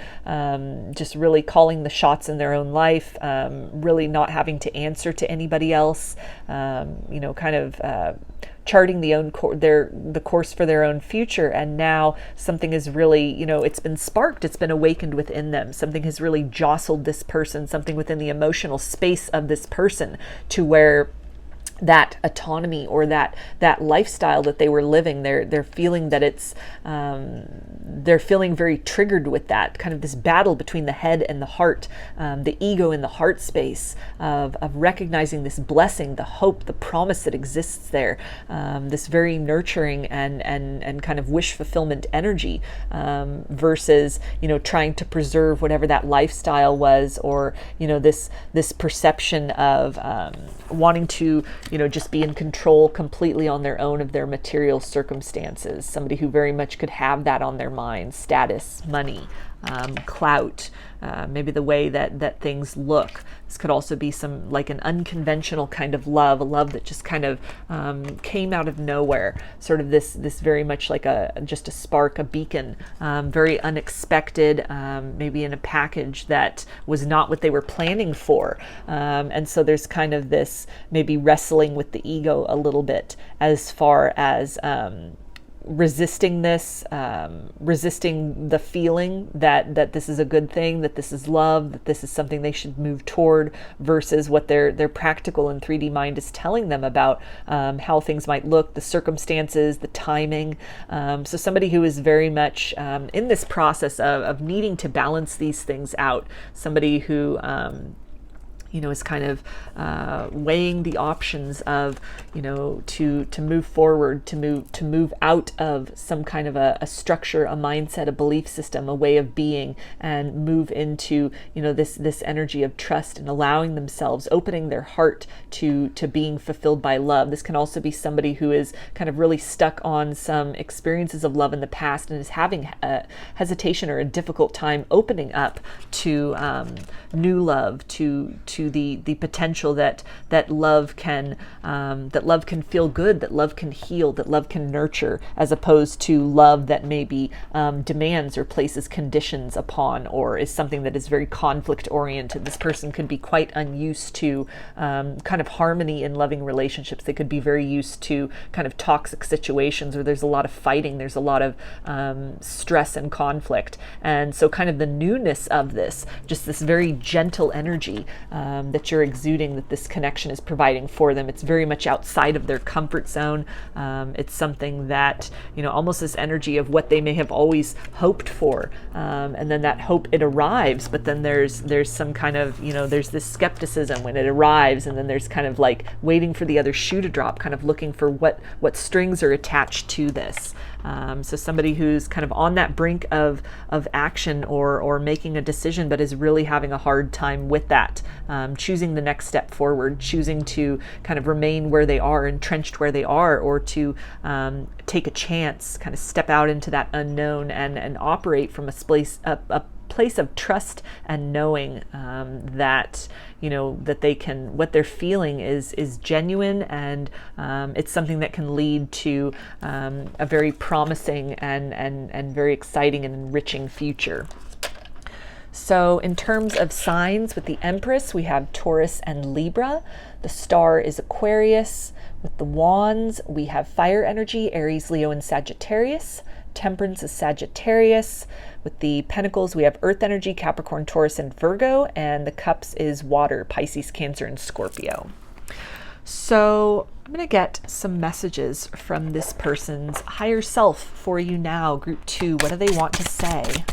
just really calling the shots in their own life, really not having to answer to anybody else, kind of charting the course for their own future. And now something is really, it's been sparked, it's been awakened within them. Something has really jostled this person, something within the emotional space of this person, to where that autonomy or that lifestyle that they were living, they're feeling that it's they're feeling very triggered with that kind of this battle between the head and the heart, the ego and the heart space of recognizing this blessing, the hope, the promise that exists there, this very nurturing and kind of wish fulfillment energy, versus trying to preserve whatever that lifestyle was, or this perception of wanting to just be in control completely on their own of their material circumstances. Somebody who very much could have that on their mind: status, money, clout, maybe the way that things look. This could also be some like an unconventional kind of love, a love that just kind of came out of nowhere. Sort of this very much like just a spark, a beacon, very unexpected, maybe in a package that was not what they were planning for. And so there's kind of this maybe wrestling with the ego a little bit as far as resisting this, resisting the feeling that this is a good thing, that this is love, that this is something they should move toward, versus what their practical and 3D mind is telling them about how things might look, the circumstances, the timing. So somebody who is very much in this process of needing to balance these things out, somebody who is kind of weighing the options of, to move forward, to move out of some kind of a structure, a mindset, a belief system, a way of being, and move into, this energy of trust and allowing themselves, opening their heart to being fulfilled by love. This can also be somebody who is kind of really stuck on some experiences of love in the past and is having a hesitation or a difficult time opening up to new love, to the potential that love can feel good, that love can heal, that love can nurture, as opposed to love that maybe demands or places conditions upon, or is something that is very conflict oriented. This person could be quite unused to kind of harmony in loving relationships. They could be very used to kind of toxic situations where there's a lot of fighting, there's a lot of stress and conflict. And so kind of the newness of this, just this very gentle energy that you're exuding, that this connection is providing for them. It's very much outside of their comfort zone. It's something that, almost this energy of what they may have always hoped for. And then that hope, it arrives, but then there's some kind of, there's this skepticism when it arrives, and then there's kind of like waiting for the other shoe to drop, kind of looking for what strings are attached to this. So somebody who's kind of on that brink of action or making a decision, but is really having a hard time with that, choosing the next step forward, choosing to kind of remain where they are, entrenched where they are, or to take a chance, kind of step out into that unknown and operate from a place of trust and knowing that, you know, that they can, what they're feeling is genuine, and it's something that can lead to a very promising and very exciting and enriching future. So in terms of signs, with the Empress, we have Taurus and Libra. The star is Aquarius. With the Wands, we have fire energy, Aries, Leo, and Sagittarius. Temperance is Sagittarius. With the Pentacles, we have earth energy, Capricorn, Taurus, and Virgo. And the Cups is water, Pisces, Cancer, and Scorpio. So I'm going to get some messages from this person's higher self for you now. Group 2, what do they want to say?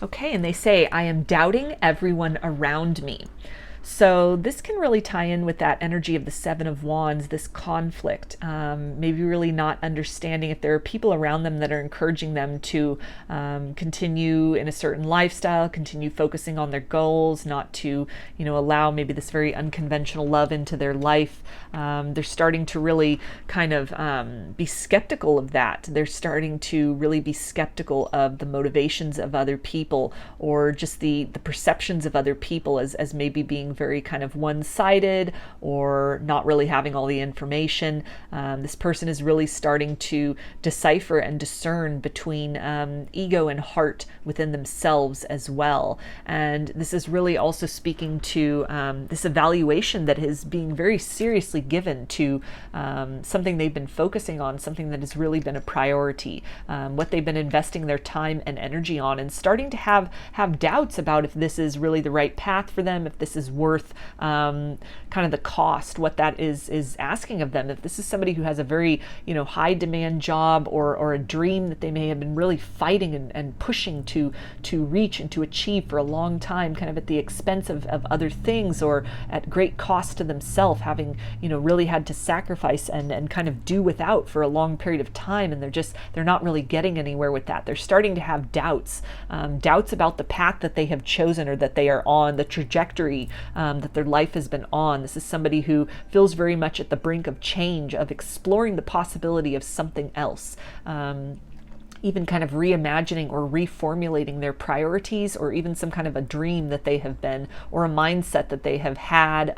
Okay, and they say, I am doubting everyone around me. So this can really tie in with that energy of the Seven of Wands, this conflict, maybe really not understanding if there are people around them that are encouraging them to continue in a certain lifestyle, continue focusing on their goals, not to, you know, allow maybe this very unconventional love into their life. They're starting to really kind of be skeptical of that. They're starting to really be skeptical of the motivations of other people, or just the perceptions of other people as maybe being very kind of one-sided, or not really having all the information. This person is really starting to decipher and discern between ego and heart within themselves as well. And this is really also speaking to this evaluation that is being very seriously given to something they've been focusing on, something that has really been a priority, what they've been investing their time and energy on, and starting to have doubts about if this is really the right path for them, if this is worth kind of the cost, what that is asking of them. If this is somebody who has a very, you know, high demand job, or a dream that they may have been really fighting and pushing to reach and to achieve for a long time, kind of at the expense of other things, or at great cost to themselves, having, you know, really had to sacrifice and kind of do without for a long period of time, and they're not really getting anywhere with that. They're starting to have doubts about the path that they have chosen, or that they are on, the trajectory that their life has been on. This is somebody who feels very much at the brink of change, of exploring the possibility of something else. Even kind of reimagining or reformulating their priorities, or even some kind of a dream that they have been, or a mindset that they have had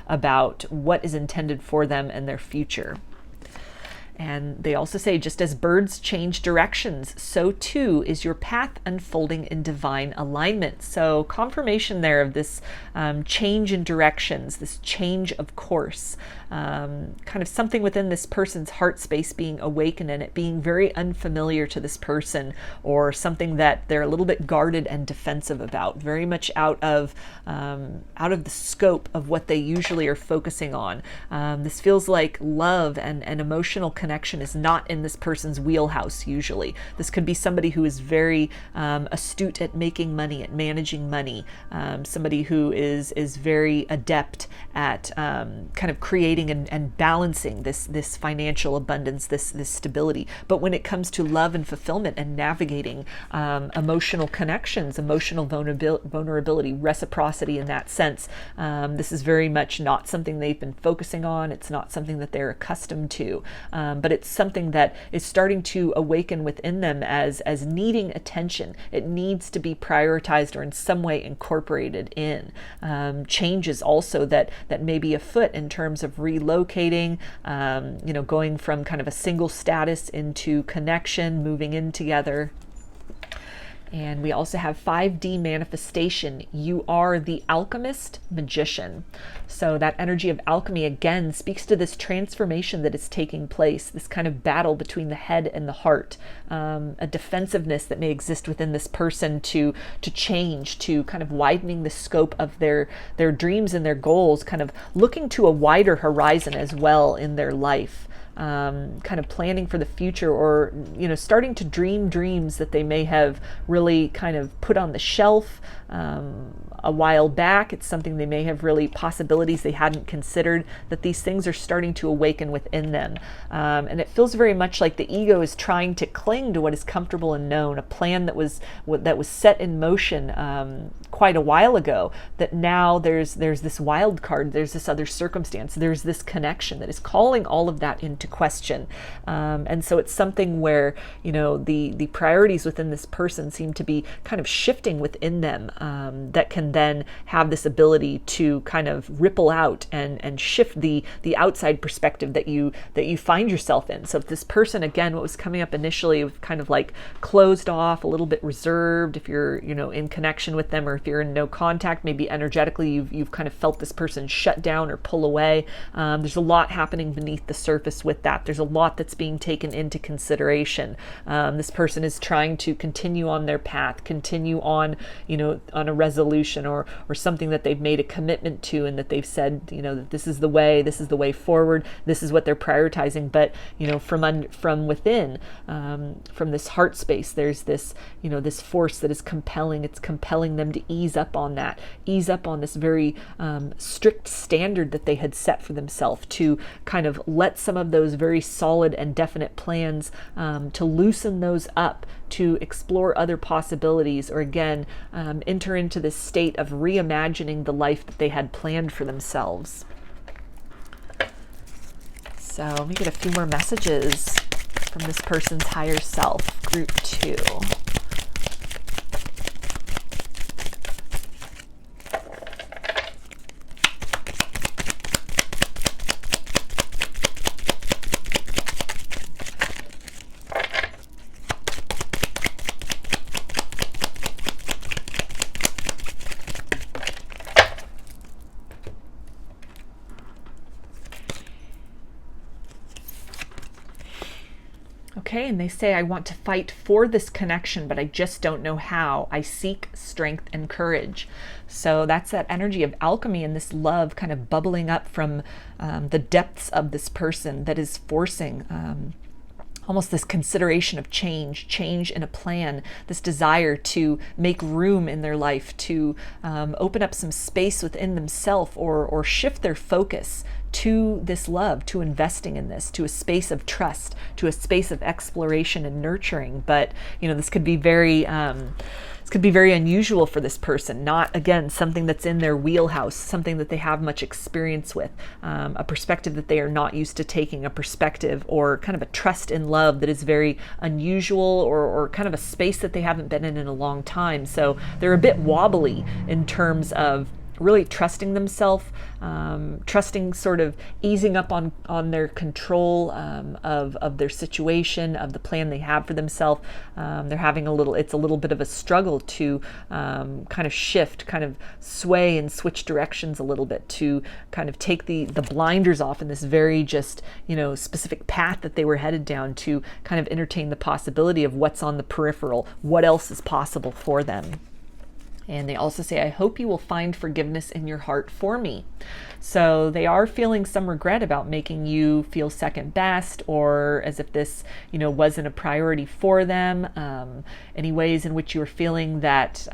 about what is intended for them and their future. And they also say, just as birds change directions, so too is your path unfolding in divine alignment. So confirmation there of this change in directions, this change of course, kind of something within this person's heart space being awakened, and it being very unfamiliar to this person, or something that they're a little bit guarded and defensive about, very much out of the scope of what they usually are focusing on. This feels like love and emotional connection is not in this person's wheelhouse usually. This could be somebody who is very astute at making money, at managing money, somebody who is very adept at kind of creating and balancing this financial abundance, this stability. But when it comes to love and fulfillment and navigating emotional connections, emotional vulnerability, reciprocity in that sense, this is very much not something they've been focusing on. It's not something that they're accustomed to. But it's something that is starting to awaken within them as needing attention. It needs to be prioritized, or in some way incorporated in. Changes also that may be afoot in terms of relocating, going from kind of a single status into connection, moving in together. And we also have 5D manifestation. You are the alchemist magician. So that energy of alchemy again speaks to this transformation that is taking place, this kind of battle between the head and the heart, a defensiveness that may exist within this person to change, to kind of widening the scope of their dreams and their goals, kind of looking to a wider horizon as well in their life. kind of planning for the future, or, you know, starting to dream dreams that they may have really kind of put on the shelf a while back. It's something they may have really, possibilities they hadn't considered, that these things are starting to awaken within them. And it feels very much like the ego is trying to cling to what is comfortable and known, a plan that was set in motion quite a while ago, that now there's this wild card, there's this other circumstance, there's this connection that is calling all of that into question. And so it's something where, you know, the priorities within this person seem to be kind of shifting within them, that can then have this ability to kind of ripple out and shift the outside perspective that you find yourself in. So if this person, again, what was coming up initially was kind of like closed off, a little bit reserved, if you're, you know, in connection with them, or if you're in no contact, maybe energetically you've kind of felt this person shut down or pull away. There's a lot happening beneath the surface with that. There's a lot that's being taken into consideration. This person is trying to continue on their path, continue on, you know, on a resolution or something that they've made a commitment to, and that they've said, you know, that this is the way forward, this is what they're prioritizing. But, you know, from within, from this heart space, there's this, you know, this force that is compelling. It's compelling them to ease up on that, ease up on this very strict standard that they had set for themselves, to kind of let some of those very solid and definite plans, to loosen those up, to explore other possibilities, or again, enter into this state of reimagining the life that they had planned for themselves. So let me get a few more messages from this person's higher self, group 2. Okay, and they say, I want to fight for this connection, but I just don't know how. I seek strength and courage. So that's that energy of alchemy and this love kind of bubbling up from the depths of this person, that is forcing almost this consideration of change in a plan, this desire to make room in their life, to open up some space within themselves, or shift their focus to this love, to investing in this, to a space of trust, to a space of exploration and nurturing. But, you know, this could be very unusual for this person, not, again, something that's in their wheelhouse, something that they have much experience with, a perspective that they are not used to taking, a perspective or kind of a trust in love that is very unusual, or kind of a space that they haven't been in a long time. So they're a bit wobbly in terms of really trusting themselves, trusting, sort of easing up on their control of their situation, of the plan they have for themselves. They're having it's a little bit of a struggle to kind of shift, kind of sway and switch directions a little bit, to kind of take the blinders off in this very just, you know, specific path that they were headed down, to kind of entertain the possibility of what's on the peripheral, what else is possible for them. And they also say, I hope you will find forgiveness in your heart for me. So they are feeling some regret about making you feel second best, or as if this, you know, wasn't a priority for them. Any ways in which you were feeling that,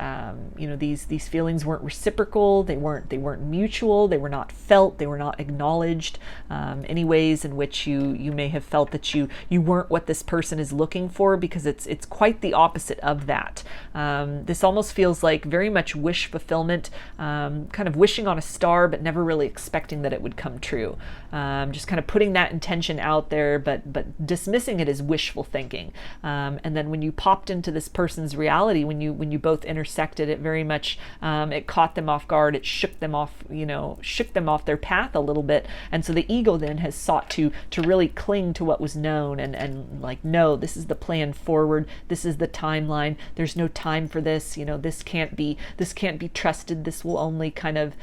you know, these feelings weren't reciprocal, they weren't mutual, they were not felt, they were not acknowledged. Any ways in which you may have felt that you weren't what this person is looking for, because it's quite the opposite of that. This almost feels like very much wish fulfillment, kind of wishing on a star, but never really expecting that it would come true. Just kind of putting that intention out there, but dismissing it as wishful thinking. And then when you popped into this person's reality, when you both intersected, it very much it caught them off guard. It shook them off their path a little bit. And so the ego then has sought to really cling to what was known, and like, no, this is the plan forward. This is the timeline. There's no time for this. You know, this can't be can't be trusted. This will only kind of,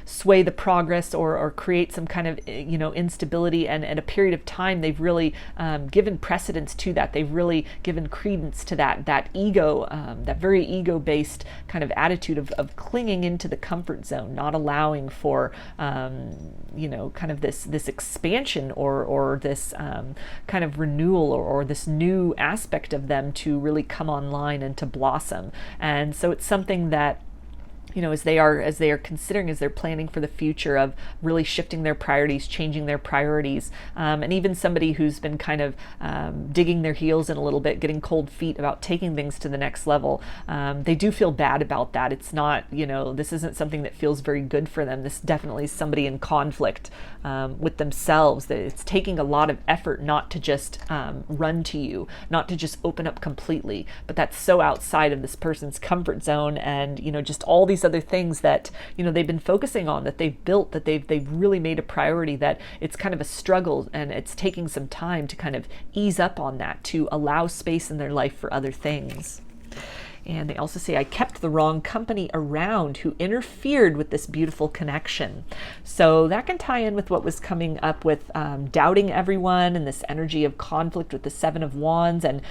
sway the progress or create some kind of, instability. And a period of time, they've really given precedence to that. They've really given credence to that ego, that very ego-based kind of attitude of clinging into the comfort zone, not allowing for, kind of this expansion or this kind of renewal or this new aspect of them to really come online and to blossom. And so it's something that, as they are considering, as they're planning for the future of really shifting their priorities, changing their priorities, and even somebody who's been kind of digging their heels in a little bit, getting cold feet about taking things to the next level, they do feel bad about that. It's not, this isn't something that feels very good for them. This definitely is somebody in conflict with themselves, that it's taking a lot of effort not to just run to you, not to just open up completely, but that's so outside of this person's comfort zone, and just all these other things that they've been focusing on, that they've built, that they've really made a priority, that it's kind of a struggle, and it's taking some time to kind of ease up on that, to allow space in their life for other things. And they also say, I kept the wrong company around who interfered with this beautiful connection. So that can tie in with what was coming up with doubting everyone and this energy of conflict with the Seven of Wands, and,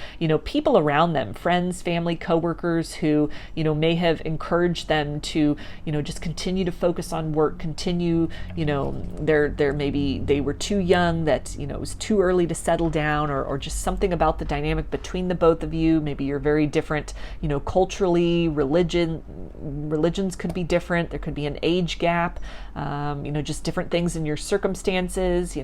people around them, friends, family, coworkers who, may have encouraged them to, just continue to focus on work, continue, they're maybe they were too young, that, it was too early to settle down, or just something about the dynamic between the both of you. Maybe you're very different, culturally, religions could be different. There could be an age gap, just different things in your circumstances,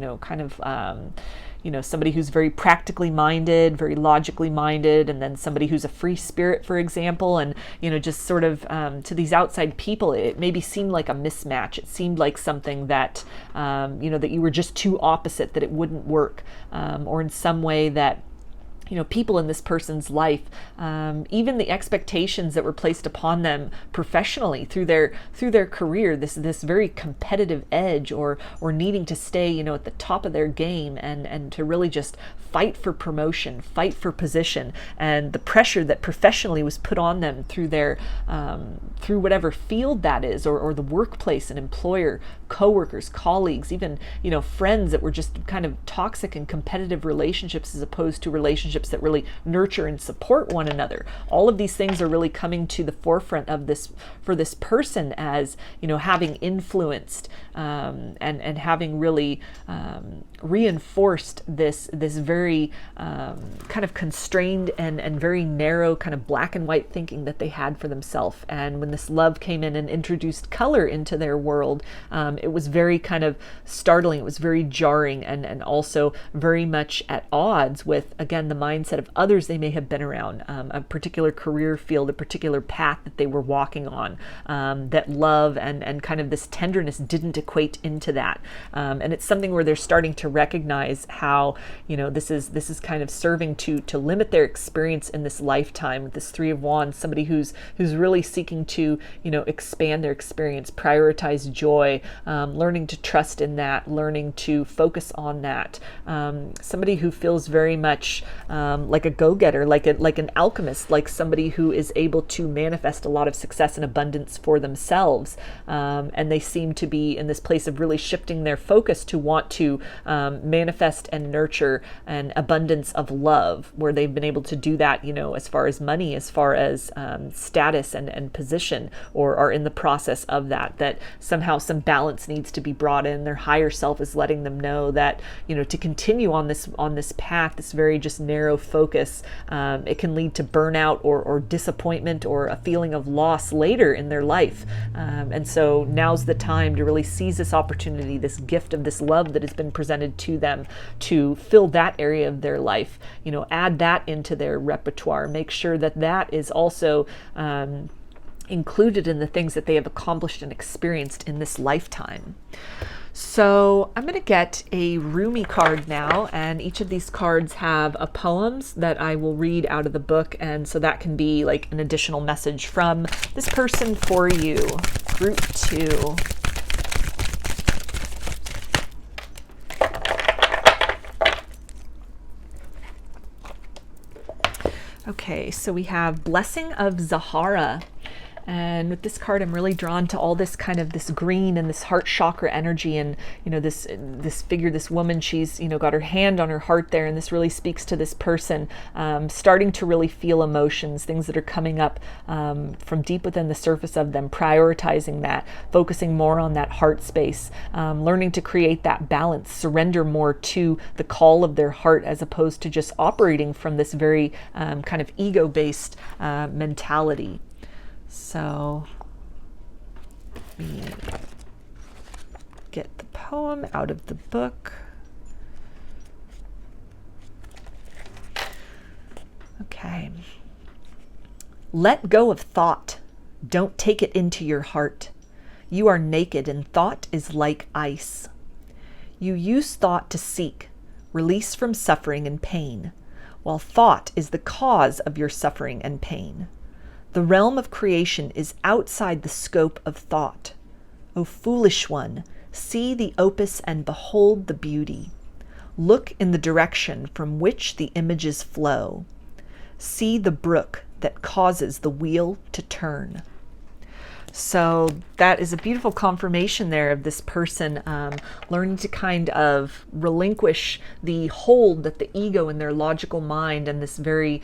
somebody who's very practically minded, very logically minded, and then somebody who's a free spirit, for example, and, just sort of to these outside people, it maybe seemed like a mismatch. It seemed like something that, that you were just too opposite, that it wouldn't work, or in some way that, people in this person's life, even the expectations that were placed upon them professionally through their career, this very competitive edge, or needing to stay, at the top of their game, and to really just fight for promotion, fight for position, and the pressure that professionally was put on them through their through whatever field that is, or the workplace, an employer, coworkers, colleagues, even friends that were just kind of toxic and competitive relationships, as opposed to relationships that really nurture and support one another. All of these things are really coming to the forefront of this for this person, as having influenced and having really reinforced this very kind of constrained and very narrow kind of black and white thinking that they had for themselves. And when this love came in and introduced color into their world, it was very kind of startling. It was very jarring, and also very much at odds with, again, the mindset of others they may have been around, a particular career field, a particular path that they were walking on, that love and kind of this tenderness didn't equate into that. And it's something where they're starting to recognize how, this is kind of serving to limit their experience in this lifetime. With this Three of Wands, somebody who's really seeking to, expand their experience, prioritize joy, learning to trust in that, learning to focus on that. Somebody who feels very much like a go-getter, like an alchemist, like somebody who is able to manifest a lot of success and abundance for themselves. And they seem to be in this place of really shifting their focus to want to manifest and nurture an abundance of love, where they've been able to do that, as far as money, as far as status and position, or are in the process of that somehow some balance needs to be brought in. Their higher self is letting them know that, to continue on this path, this very just narrow focus, it can lead to burnout or disappointment or a feeling of loss later in their life. And so now's the time to really seize this opportunity, this gift of this love that has been presented to them, to fill that area of their life, add that into their repertoire, make sure that is also included in the things that they have accomplished and experienced in this lifetime. So I'm going to get a Rumi card now, and each of these cards have a poems that I will read out of the book, and so that can be like an additional message from this person for you. Group 2. Okay, so we have Blessing of Zahara. And with this card, I'm really drawn to all this kind of this green and this heart chakra energy, and this figure, this woman, she's got her hand on her heart there, and this really speaks to this person starting to really feel emotions, things that are coming up from deep within the surface of them, prioritizing that, focusing more on that heart space, learning to create that balance, surrender more to the call of their heart as opposed to just operating from this very kind of ego-based mentality. So let me get the poem out of the book. Okay. Let go of thought. Don't take it into your heart. You are naked and thought is like ice. You use thought to seek release from suffering and pain, while thought is the cause of your suffering and pain. The realm of creation is outside the scope of thought. O foolish one, see the opus and behold the beauty. Look in the direction from which the images flow. See the brook that causes the wheel to turn. So that is a beautiful confirmation there of this person learning to kind of relinquish the hold that the ego and their logical mind and this very,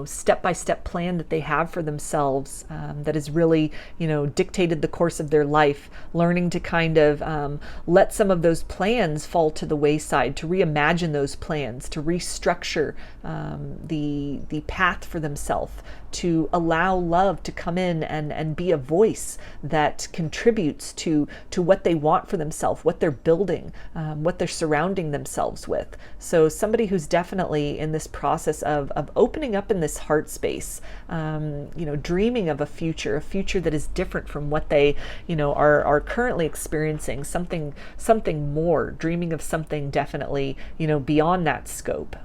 step-by-step plan that they have for themselves that has really, dictated the course of their life, learning to kind of let some of those plans fall to the wayside, to reimagine those plans, to restructure the path for themselves, to allow love to come in and be a voice that contributes to what they want for themselves, what they're building, what they're surrounding themselves with. So somebody who's definitely in this process of opening up in this heart space, dreaming of a future that is different from what they, are currently experiencing, something more, dreaming of something definitely, beyond that scope.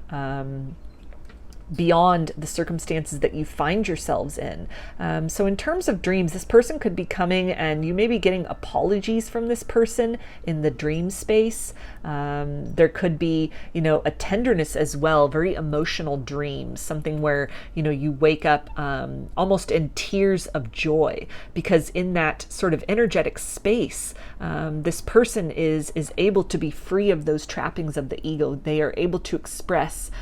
Beyond the circumstances that you find yourselves in. So in terms of dreams, this person could be coming and you may be getting apologies from this person in the dream space. There could be, a tenderness as well, very emotional dreams, something where, you wake up almost in tears of joy, because in that sort of energetic space, this person is able to be free of those trappings of the ego. They are able to express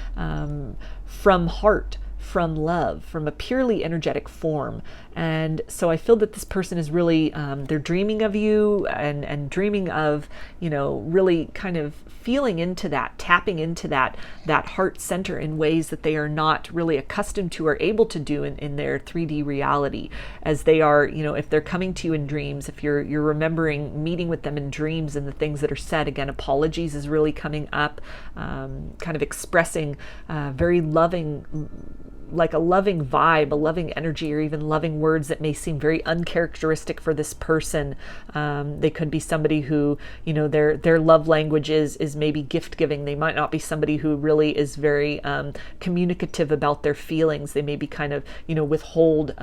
from heart, from love, from a purely energetic form. And so I feel that this person is really, they're dreaming of you and dreaming of, really kind of feeling into that, tapping into that heart center in ways that they are not really accustomed to or able to do in their 3D reality, as they are, if they're coming to you in dreams, if you're remembering meeting with them in dreams and the things that are said, again, apologies is really coming up, kind of expressing very loving, like a loving vibe, a loving energy, or even loving words that may seem very uncharacteristic for this person. They could be somebody who, their love language is maybe gift giving. They might not be somebody who really is very communicative about their feelings. They may be kind of, withhold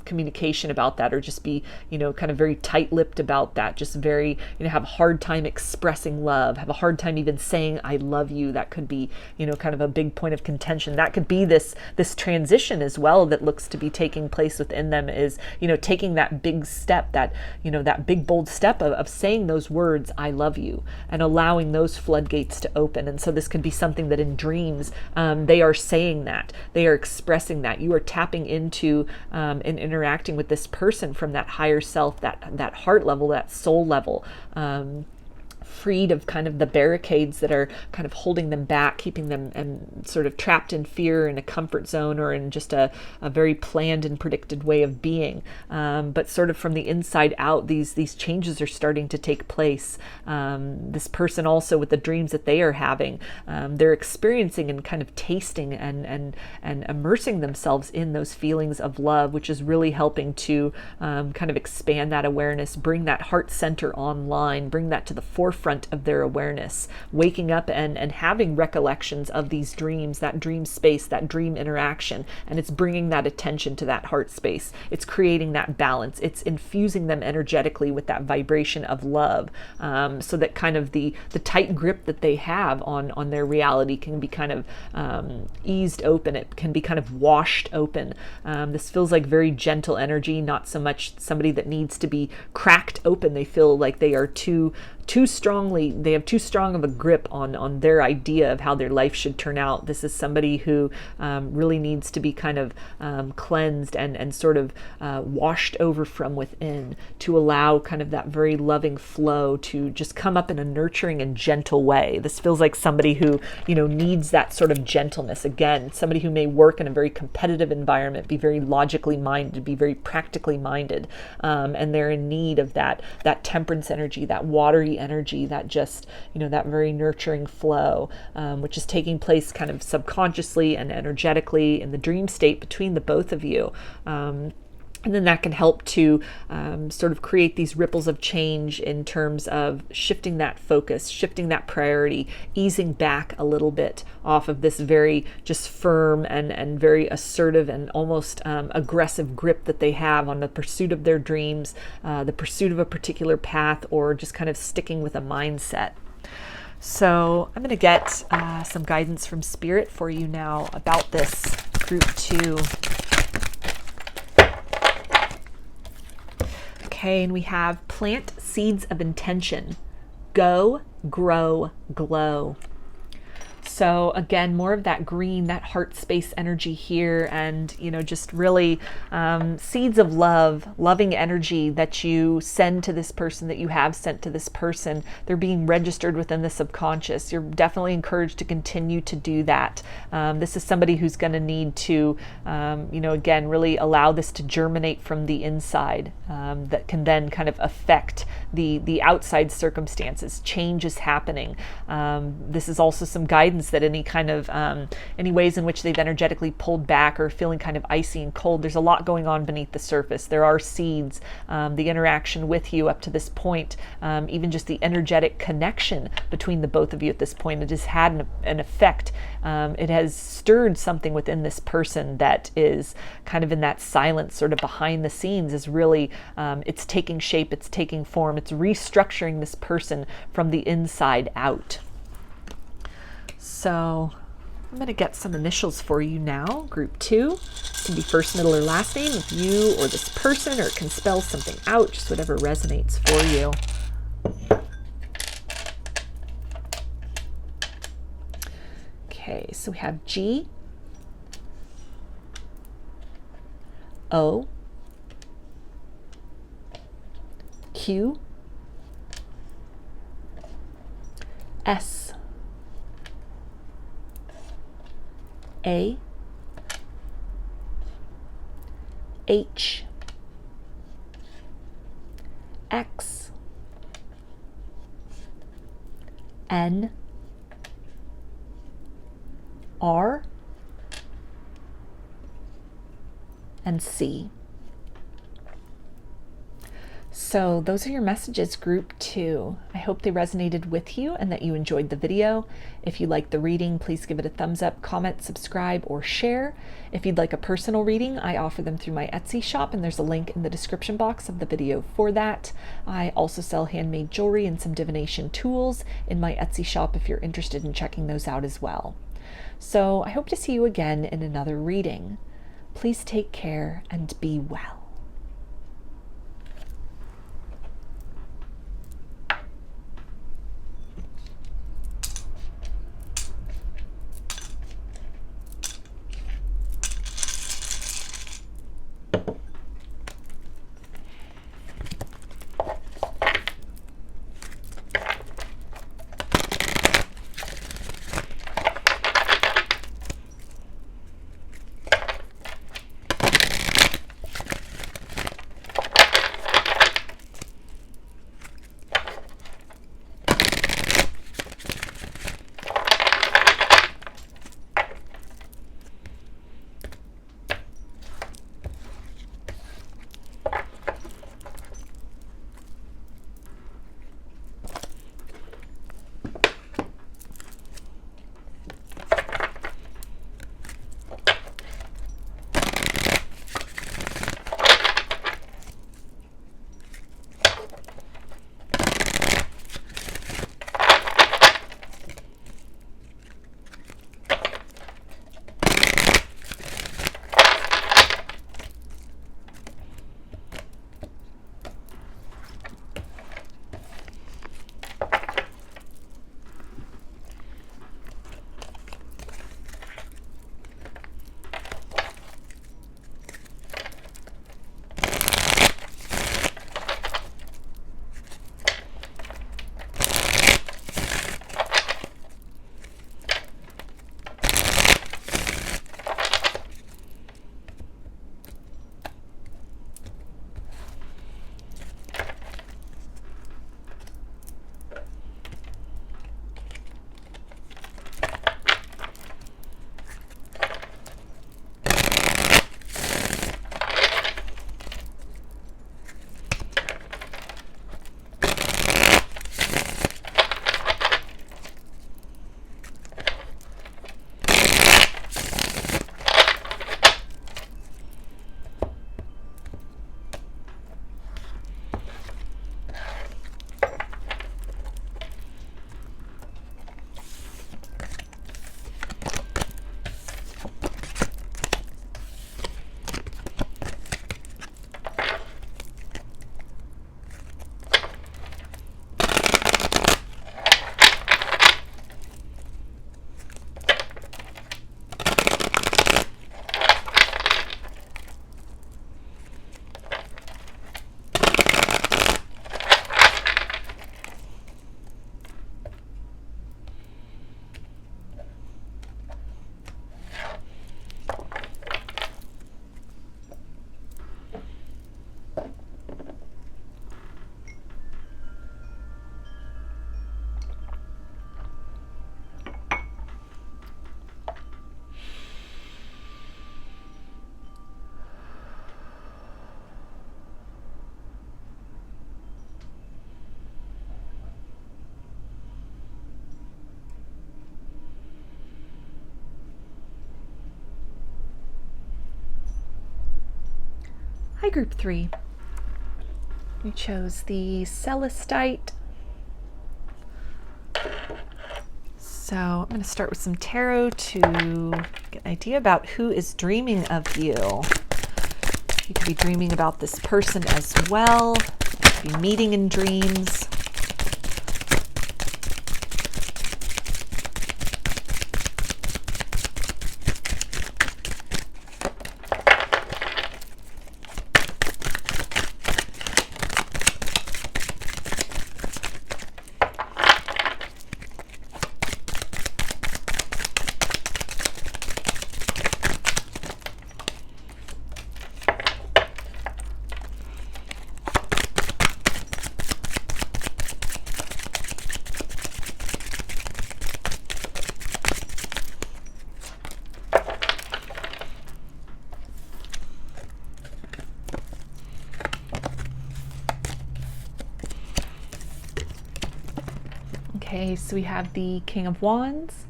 communication about that, or just be, kind of very tight-lipped about that, just very, have a hard time expressing love, have a hard time even saying I love you. That could be, kind of a big point of contention. That could be this transition as well that looks to be taking place within them, is taking that big step, that that big bold step of saying those words I love you, and allowing those floodgates to open. And so this could be something that in dreams they are saying that, they are expressing that, you are tapping into and interacting with this person from that higher self, that heart level, that soul level, freed of kind of the barricades that are kind of holding them back, keeping them and sort of trapped in fear in a comfort zone, or in just a very planned and predicted way of being. But sort of from the inside out, these changes are starting to take place. This person also, with the dreams that they are having, they're experiencing and kind of tasting and immersing themselves in those feelings of love, which is really helping to kind of expand that awareness, bring that heart center online, bring that to the forefront forefront of their awareness, waking up and having recollections of these dreams, that dream space, that dream interaction, and it's bringing that attention to that heart space. It's creating that balance. It's infusing them energetically with that vibration of love, so that kind of the tight grip that they have on their reality can be kind of eased open. It can be kind of washed open. This feels like very gentle energy, not so much somebody that needs to be cracked open. They feel like they are too strongly, they have too strong of a grip on their idea of how their life should turn out. This is somebody who really needs to be kind of cleansed and sort of washed over from within, to allow kind of that very loving flow to just come up in a nurturing and gentle way. This feels like somebody who, needs that sort of gentleness. Again, somebody who may work in a very competitive environment, be very logically minded, be very practically minded, and they're in need of that temperance energy, that watery energy, that just, that very nurturing flow, which is taking place kind of subconsciously and energetically in the dream state between the both of you. And then that can help to sort of create these ripples of change in terms of shifting that focus, shifting that priority, easing back a little bit off of this very just firm and very assertive and almost aggressive grip that they have on the pursuit of their dreams, the pursuit of a particular path, or just kind of sticking with a mindset. So I'm going to get some guidance from Spirit for you now about this group 2. Okay, and we have plant seeds of intention. Go, grow, glow. So again, more of that green, that heart space energy here, and just really seeds of love, loving energy that you send to this person, that you have sent to this person. They're being registered within the subconscious. You're definitely encouraged to continue to do that. This is somebody who's going to need to, again, really allow this to germinate from the inside. That can then kind of affect the outside circumstances. Change is happening. This is also some guidance that any kind of any ways in which they've energetically pulled back or feeling kind of icy and cold, there's a lot going on beneath the surface. There are seeds, the interaction with you up to this point, even just the energetic connection between the both of you at this point, it has had an effect. It has stirred something within this person that is kind of in that silence, sort of behind the scenes, is really it's taking shape, it's taking form, it's restructuring this person from the inside out. So I'm going to get some initials for you now. Group 2. It can be first, middle, or last name of you or this person, or it can spell something out, just whatever resonates for you. Okay, so we have G, O, Q, S, A, H, X, N, R, and C. So those are your messages, group 2. I hope they resonated with you and that you enjoyed the video. If you liked the reading, please give it a thumbs up, comment, subscribe, or share. If you'd like a personal reading, I offer them through my Etsy shop, and there's a link in the description box of the video for that. I also sell handmade jewelry and some divination tools in my Etsy shop if you're interested in checking those out as well. So I hope to see you again in another reading. Please take care and be well. Hi, group 3. We chose the Celestite. So I'm going to start with some tarot to get an idea about who is dreaming of you. You could be dreaming about this person as well. You could be meeting in dreams. Okay, so we have the King of Wands,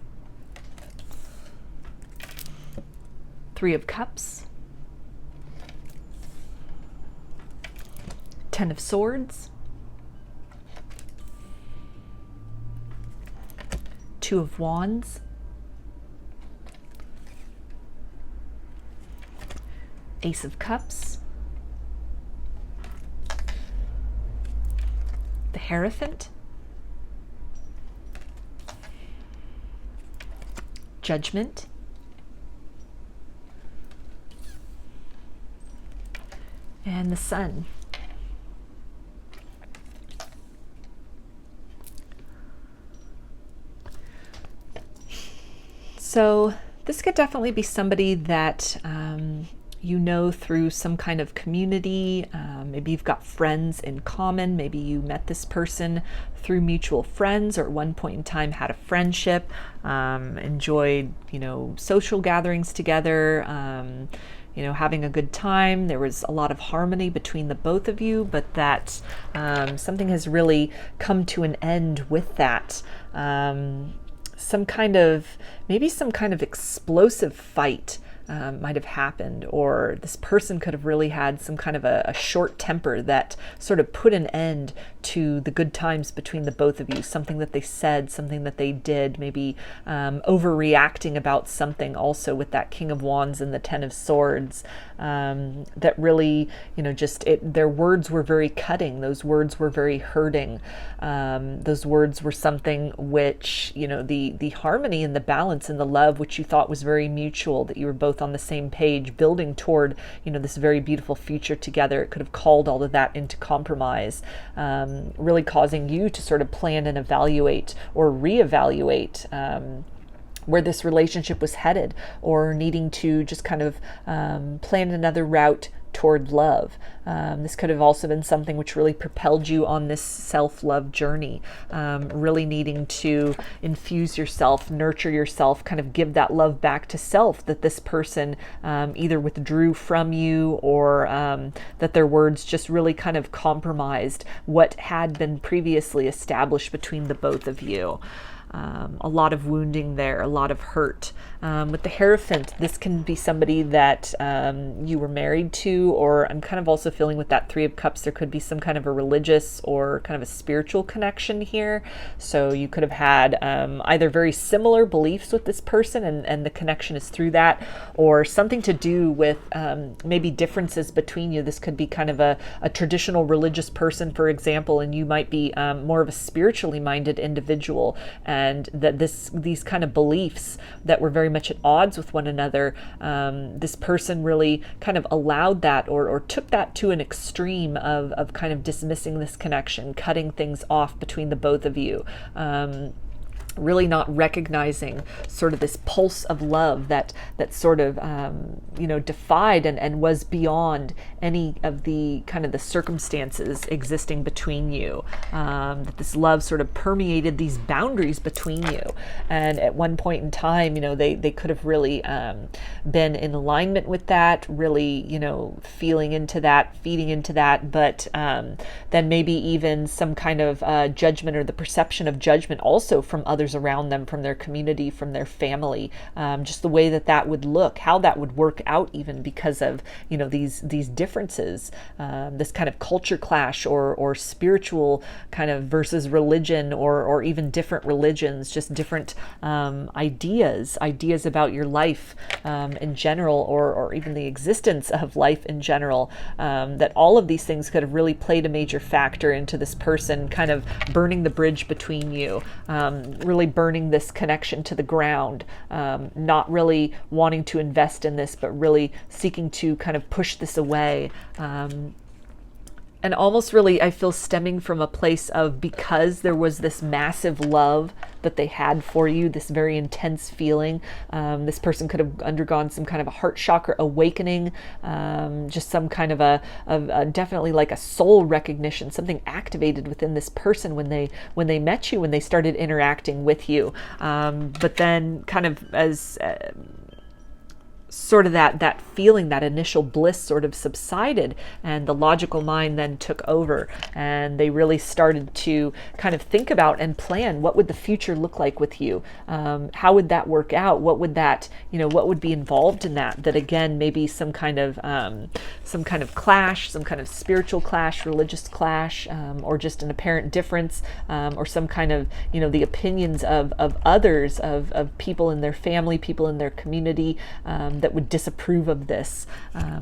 Three of Cups, Ten of Swords, Two of Wands, Ace of Cups, the Hierophant, Judgment, and the Sun. So this could definitely be somebody that you know through some kind of community. Maybe you've got friends in common. Maybe you met this person through mutual friends, or at one point in time had a friendship, enjoyed, social gatherings together, having a good time. There was a lot of harmony between the both of you, but that something has really come to an end with that. Some kind of explosive fight might have happened, or this person could have really had some kind of a short temper that sort of put an end to the good times between the both of you. Something that they said, something that they did, maybe overreacting about something also with that King of Wands and the Ten of Swords, that really, their words were very cutting. Those words were very hurting. Those words were something which, the harmony and the balance and the love which you thought was very mutual, that you were both on the same page, building toward, this very beautiful future together. It could have called all of that into compromise, really causing you to sort of plan and evaluate or reevaluate where this relationship was headed, or needing to just kind of plan another route toward love. This could have also been something which really propelled you on this self-love journey, really needing to infuse yourself, nurture yourself, kind of give that love back to self that this person either withdrew from you, or that their words just really kind of compromised what had been previously established between the both of you. A lot of wounding there, a lot of hurt. With the Hierophant, this can be somebody that you were married to, or I'm kind of also feeling with that Three of Cups, there could be some kind of a religious or kind of a spiritual connection here. So you could have had either very similar beliefs with this person, and the connection is through that, or something to do with maybe differences between you. This could be kind of a traditional religious person, for example, and you might be more of a spiritually minded individual, and that these kind of beliefs that were very much at odds with one another, this person really kind of allowed that, or took that to an extreme of kind of dismissing this connection, cutting things off between the both of you. Really not recognizing sort of this pulse of love that sort of defied and was beyond any of the kind of the circumstances existing between you. That this love sort of permeated these boundaries between you, and at one point in time, they could have really been in alignment with that, really feeling into that, feeding into that, but then maybe even some kind of judgment, or the perception of judgment also from others others around them, from their community, from their family, just the way that that would look, how that would work out, even because of, these differences, this kind of culture clash or spiritual kind of versus religion, or even different religions, just different ideas about your life in general, or even the existence of life in general, that all of these things could have really played a major factor into this person kind of burning the bridge between you, really burning this connection to the ground, not really wanting to invest in this, but really seeking to kind of push this away. And almost really, I feel, stemming from a place of, because there was this massive love that they had for you, this very intense feeling, this person could have undergone some kind of a heart chakra awakening, just some kind of a definitely like a soul recognition, something activated within this person when they met you, when they started interacting with you. But then kind of as sort of that feeling, that initial bliss sort of subsided, and the logical mind then took over, and they really started to kind of think about and plan, what would the future look like with you? How would that work out? What would that, what would be involved in that? That again, maybe some kind of clash, some kind of spiritual clash, religious clash, or just an apparent difference, or some kind of, the opinions of others, of people in their family, people in their community, that would disapprove of this,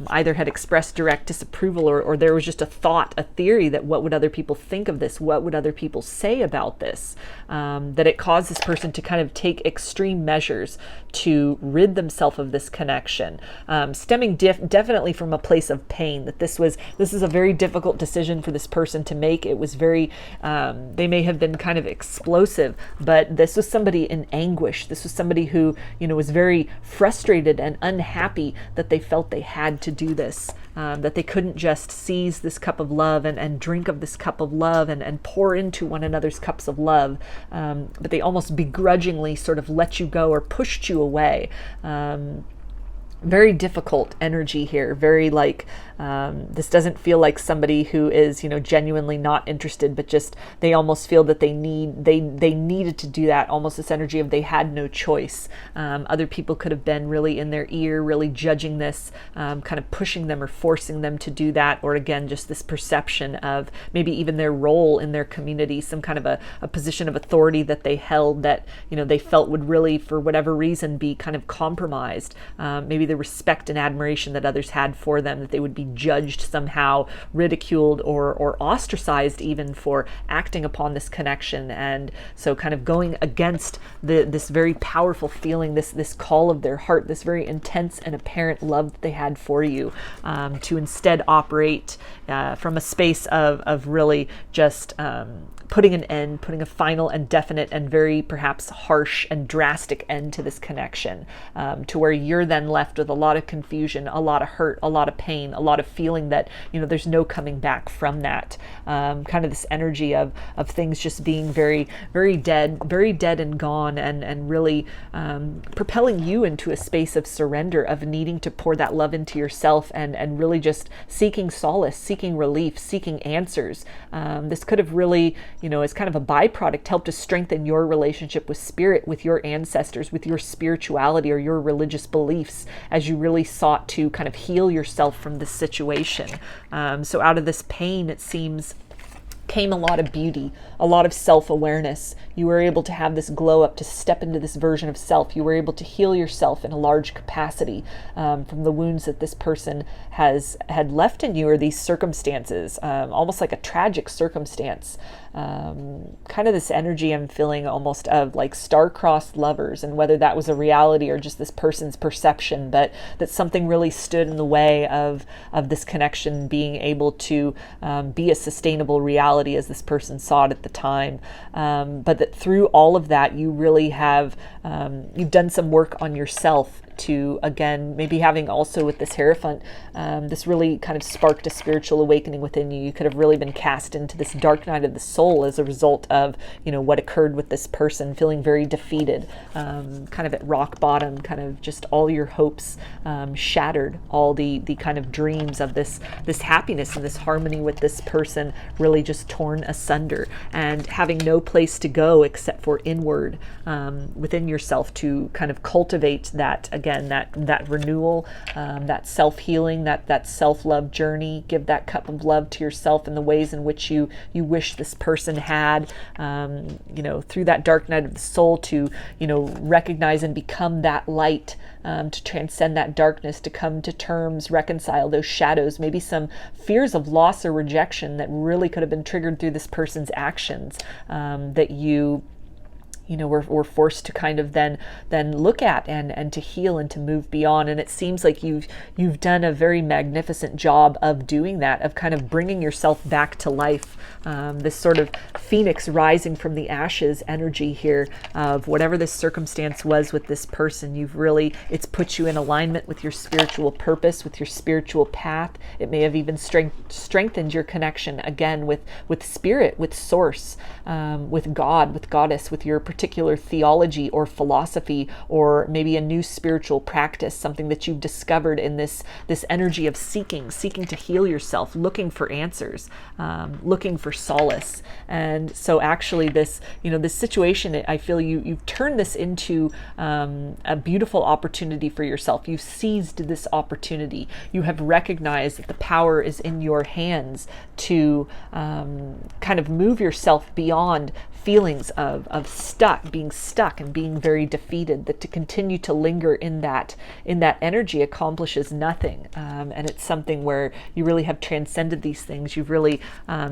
either had expressed direct disapproval, or there was just a thought, a theory that what would other people think of this? What would other people say about this? That it caused this person to kind of take extreme measures to rid themselves of this connection, stemming definitely from a place of pain, that this is a very difficult decision for this person to make. It was very, they may have been kind of explosive, but this was somebody in anguish. This was somebody who, was very frustrated and unhappy that they felt they had to do this, that they couldn't just seize this cup of love and drink of this cup of love and pour into one another's cups of love, but they almost begrudgingly sort of let you go or pushed you away. Very difficult energy here. Very like, this doesn't feel like somebody who is, genuinely not interested, but just they almost feel that they needed to do that. Almost this energy of they had no choice. Other people could have been really in their ear, really judging this, kind of pushing them or forcing them to do that. Or again, just this perception of maybe even their role in their community, some kind of a position of authority that they held that, they felt would really, for whatever reason, be kind of compromised. Maybe the respect and admiration that others had for them, that they would be judged somehow, ridiculed, or ostracized even for acting upon this connection. And so kind of going against this very powerful feeling, this call of their heart, this very intense and apparent love that they had for you, to instead operate from a space of really just putting an end, putting a final and definite and very perhaps harsh and drastic end to this connection, to where you're then left with a lot of confusion, a lot of hurt, a lot of pain, a lot of feeling that, there's no coming back from that. Kind of this energy of things just being very, very dead and gone, and really propelling you into a space of surrender, of needing to pour that love into yourself, and really just seeking solace, seeking relief, seeking answers. This could have really, as kind of a byproduct, helped to strengthen your relationship with spirit, with your ancestors, with your spirituality or your religious beliefs, as you really sought to kind of heal yourself from this situation. So out of this pain, it seems, came a lot of beauty, a lot of self-awareness. You were able to have this glow up, to step into this version of self. You were able to heal yourself in a large capacity, from the wounds that this person had left in you, or these circumstances, almost like a tragic circumstance. Kind of this energy I'm feeling almost of like star-crossed lovers, and whether that was a reality or just this person's perception, but that something really stood in the way of this connection being able to be a sustainable reality as this person saw it at the time. But that through all of that, you really have, you've done some work on yourself to, again, maybe having also with this Hierophant, this really kind of sparked a spiritual awakening within you. You could have really been cast into this dark night of the soul as a result of, what occurred with this person, feeling very defeated, kind of at rock bottom, kind of just all your hopes shattered, all the kind of dreams of this happiness and this harmony with this person really just torn asunder, and having no place to go except for inward within yourself to kind of cultivate that, again, that renewal, that self-healing, that self-love journey. Give that cup of love to yourself in the ways in which you wish this person had, through that dark night of the soul, to recognize and become that light, to transcend that darkness, to come to terms, reconcile those shadows, maybe some fears of loss or rejection that really could have been triggered through this person's actions, that we're forced to kind of then look at and to heal and to move beyond. And it seems like you've done a very magnificent job of doing that, of kind of bringing yourself back to life. This sort of phoenix rising from the ashes energy here of whatever this circumstance was with this person. It's put you in alignment with your spiritual purpose, with your spiritual path. It may have even strengthened your connection again with spirit, with source, with God, with goddess, with your particular theology or philosophy, or maybe a new spiritual practice, something that you've discovered in this energy of seeking to heal yourself, looking for answers, looking for solace. And so actually this situation, I feel you've turned this into a beautiful opportunity for yourself. You've seized this opportunity. You have recognized that the power is in your hands to kind of move yourself beyond feelings of being stuck and being very defeated, that to continue to linger in that energy accomplishes nothing. And it's something where you really have transcended these things. You've really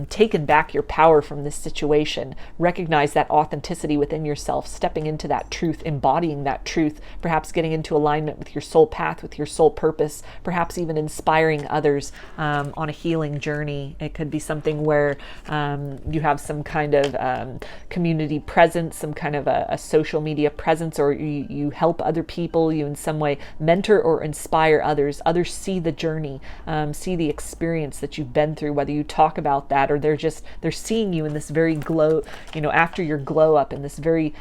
taken back your power from this situation, recognize that authenticity within yourself, stepping into that truth, embodying that truth, perhaps getting into alignment with your soul path, with your soul purpose, perhaps even inspiring others on a healing journey. It could be something where you have some kind of community presence, some kind of a social media presence, or you help other people, you in some way mentor or inspire others. Others see the journey, see the experience that you've been through, whether you talk about that or they're seeing you in this very glow, after your glow up in this very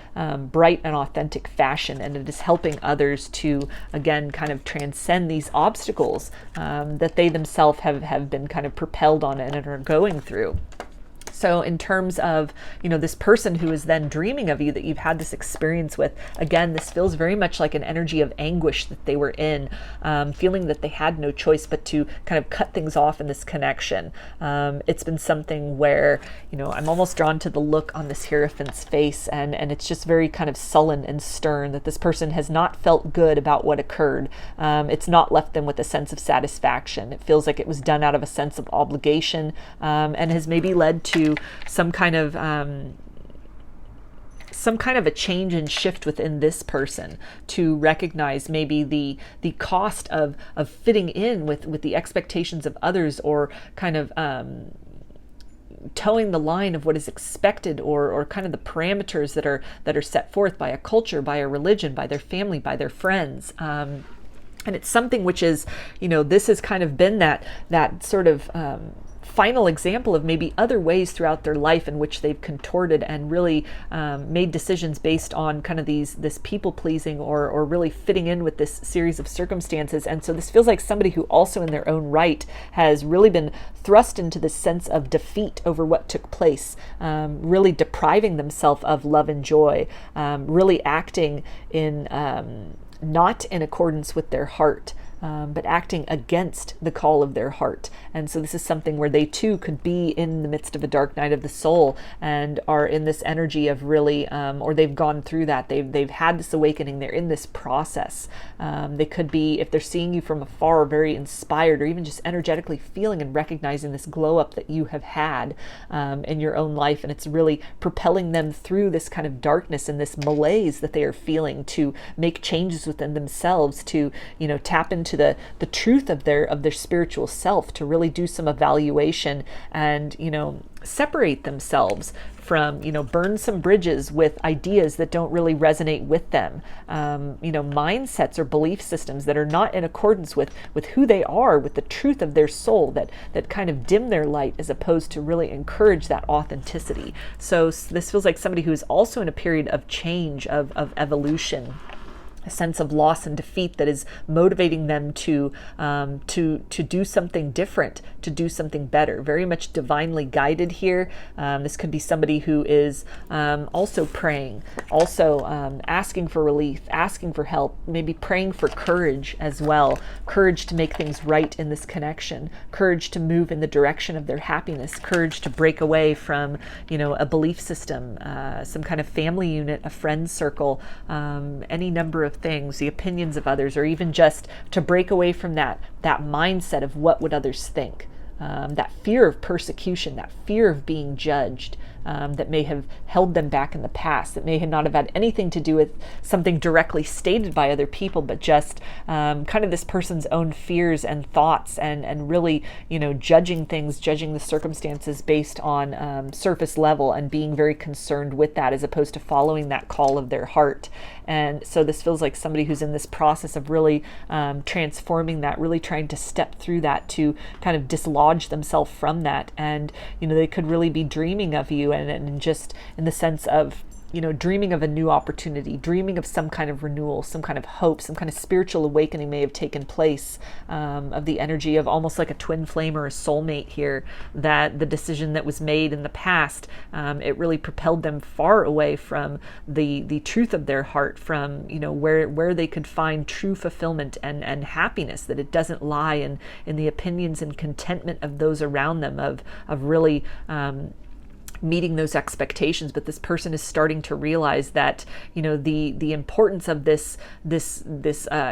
bright and authentic fashion. And it is helping others to, again, kind of transcend these obstacles that they themselves have been kind of propelled on and are going through. So in terms of, this person who is then dreaming of you, that you've had this experience with, again, this feels very much like an energy of anguish that they were in, feeling that they had no choice but to kind of cut things off in this connection. It's been something where, I'm almost drawn to the look on this Hierophant's face, and it's just very kind of sullen and stern, that this person has not felt good about what occurred. It's not left them with a sense of satisfaction. It feels like it was done out of a sense of obligation, and has maybe led to some kind of a change and shift within this person, to recognize maybe the cost of fitting in with the expectations of others, or kind of towing the line of what is expected, or kind of the parameters that are set forth by a culture, by a religion, by their family, by their friends. And it's something which is, this has kind of been that sort of final example of maybe other ways throughout their life in which they've contorted and really made decisions based on kind of this people pleasing, or really fitting in with this series of circumstances. And so this feels like somebody who also in their own right has really been thrust into this sense of defeat over what took place, really depriving themselves of love and joy, really acting in not in accordance with their heart, but acting against the call of their heart. And so this is something where they too could be in the midst of a dark night of the soul, and are in this energy of really, or they've gone through that. They've had this awakening. They're in this process. They could be, if they're seeing you from afar, very inspired, or even just energetically feeling and recognizing this glow up that you have had in your own life. And it's really propelling them through this kind of darkness and this malaise that they are feeling, to make changes within themselves, to, tap into into the truth of their spiritual self, to really do some evaluation and, separate themselves from, burn some bridges with ideas that don't really resonate with them, mindsets or belief systems that are not in accordance with who they are, with the truth of their soul, that kind of dim their light, as opposed to really encourage that authenticity. So this feels like somebody who's also in a period of change, of evolution, a sense of loss and defeat that is motivating them to do something different, to do something better. Very much divinely guided here. This could be somebody who is also praying, also asking for relief, asking for help, maybe praying for courage as well. Courage to make things right in this connection. Courage to move in the direction of their happiness. Courage to break away from, a belief system, some kind of family unit, a friend circle, any number of things, the opinions of others, or even just to break away from that mindset of what would others think, that fear of persecution, that fear of being judged, that may have held them back in the past, that may not have had anything to do with something directly stated by other people, but just kind of this person's own fears and thoughts, and really, judging things, judging the circumstances based on surface level, and being very concerned with that, as opposed to following that call of their heart. And so this feels like somebody who's in this process of really transforming that, really trying to step through that, to kind of dislodge themselves from that. And, they could really be dreaming of you, and just in the sense of, dreaming of a new opportunity, dreaming of some kind of renewal, some kind of hope, some kind of spiritual awakening may have taken place, of the energy of almost like a twin flame or a soulmate here, that the decision that was made in the past, it really propelled them far away from the truth of their heart, from, where they could find true fulfillment and happiness, that it doesn't lie in the opinions and contentment of those around them, of really meeting those expectations. But this person is starting to realize that, the importance of this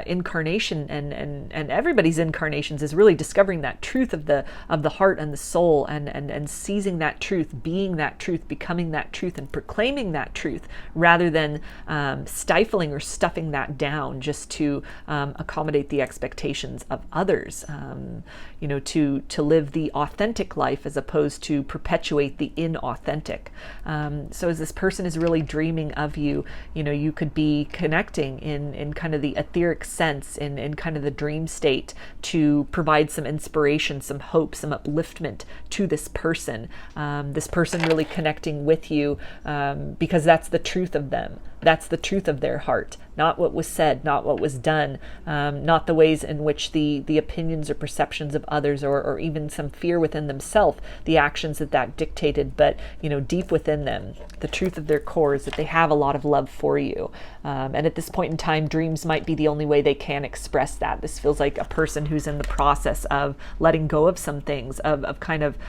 incarnation, and everybody's incarnations, is really discovering that truth of the heart and the soul, and seizing that truth, being that truth, becoming that truth, and proclaiming that truth, rather than stifling or stuffing that down just to accommodate the expectations of others. To live the authentic life, as opposed to perpetuate the inauthentic. So as this person is really dreaming of you, you could be connecting in kind of the etheric sense, in kind of the dream state, to provide some inspiration, some hope, some upliftment to this person. This person really connecting with you, because that's the truth of them. That's the truth of their heart, not what was said, not what was done, not the ways in which the opinions or perceptions of others, or even some fear within themselves, the actions that dictated, but, deep within them, the truth of their core is that they have a lot of love for you. And at this point in time, dreams might be the only way they can express that. This feels like a person who's in the process of letting go of some things, of kind of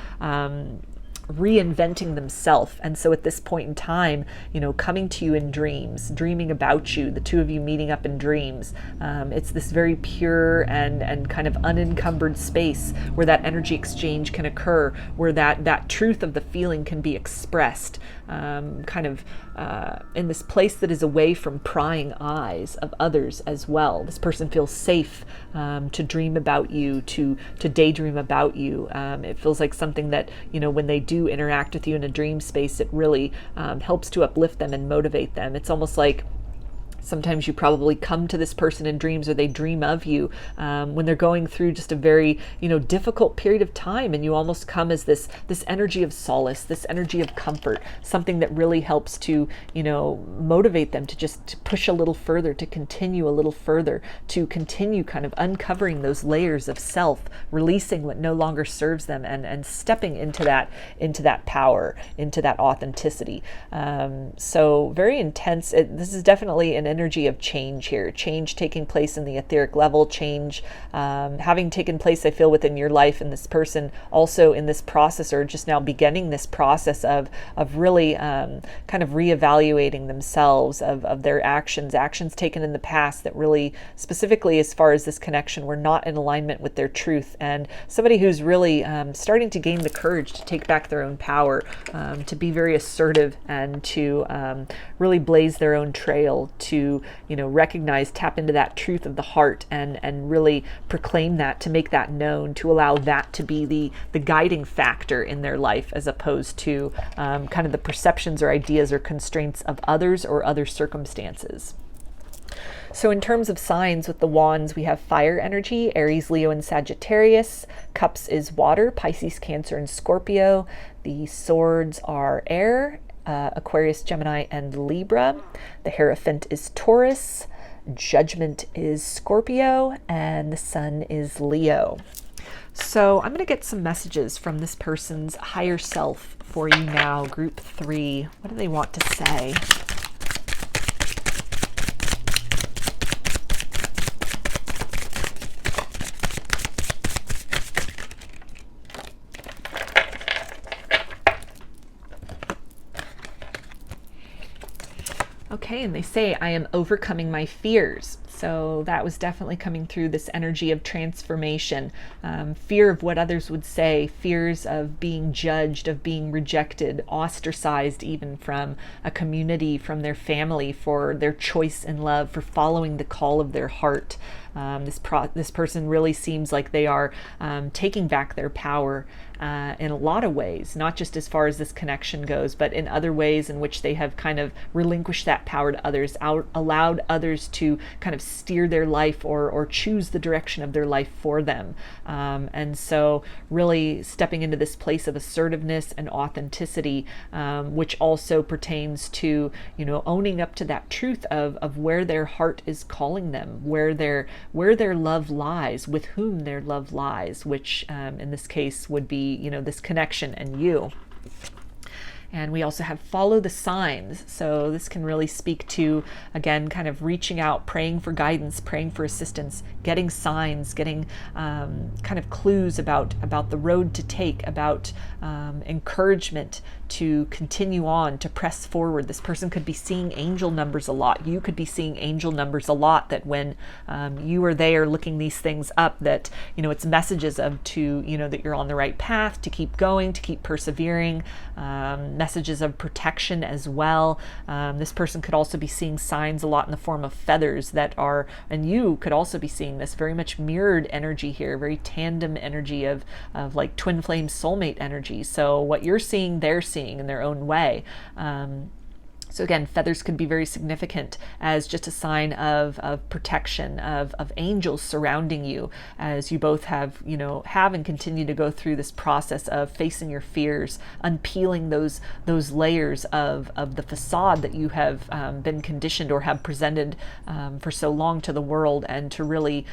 reinventing themselves. And so at this point in time, coming to you in dreams, dreaming about you, the two of you meeting up in dreams, it's this very pure and kind of unencumbered space where that energy exchange can occur, where that truth of the feeling can be expressed, in this place that is away from prying eyes of others as well. This person feels safe to dream about you, to daydream about you. It feels like something that, when they do interact with you in a dream space, it really helps to uplift them and motivate them. It's almost like sometimes you probably come to this person in dreams, or they dream of you when they're going through just a very, difficult period of time, and you almost come as this energy of solace, this energy of comfort, something that really helps to, motivate them to just push a little further, to continue a little further, to continue kind of uncovering those layers of self, releasing what no longer serves them, and stepping into that power, into that authenticity. So very intense. This is definitely an energy of change here, change taking place in the etheric level, change having taken place, I feel, within your life, and this person also in this process, or just now beginning this process of really kind of reevaluating themselves, of their actions taken in the past that really, specifically as far as this connection, were not in alignment with their truth. And somebody who's really starting to gain the courage to take back their own power, to be very assertive, and to really blaze their own trail, to to, recognize, tap into that truth of the heart and really proclaim that, to make that known, to allow that to be the guiding factor in their life, as opposed to kind of the perceptions or ideas or constraints of others or other circumstances. So in terms of signs with the wands, we have fire energy, Aries, Leo, and Sagittarius. Cups is water, Pisces, Cancer, and Scorpio. The swords are air, Aquarius, Gemini, and Libra. The Hierophant is Taurus. Judgment is Scorpio, and the Sun is Leo. So I'm going to get some messages from this person's higher self for you now, group 3. What do they want to say? Okay, and they say, I am overcoming my fears. So that was definitely coming through this energy of transformation, fear of what others would say, fears of being judged, of being rejected, ostracized even from a community, from their family, for their choice in love, for following the call of their heart. This person really seems like they are taking back their power in a lot of ways, not just as far as this connection goes, but in other ways in which they have kind of relinquished that power to others, allowed others to kind of steer their life or choose the direction of their life for them. And so really stepping into this place of assertiveness and authenticity, which also pertains to, owning up to that truth of where their heart is calling them, where their love lies, with whom their love lies, which in this case would be, this connection and you. And we also have follow the signs. So this can really speak to, again, kind of reaching out, praying for guidance, praying for assistance, getting signs, getting kind of clues about the road to take, about encouragement to continue on, to press forward. This person could be seeing angel numbers a lot. You could be seeing angel numbers a lot, that when you or they are looking these things up, that, it's messages of that you're on the right path, to keep going, to keep persevering, messages of protection as well. This person could also be seeing signs a lot in the form of feathers that are, and you could also be seeing this very much mirrored energy here, very tandem energy of like twin flame soulmate energy. So what you're seeing, they're seeing in their own way. So again, feathers could be very significant as just a sign of protection, of angels surrounding you as you both have and continue to go through this process of facing your fears, unpeeling those layers of the facade that you have been conditioned or have presented for so long to the world, and to really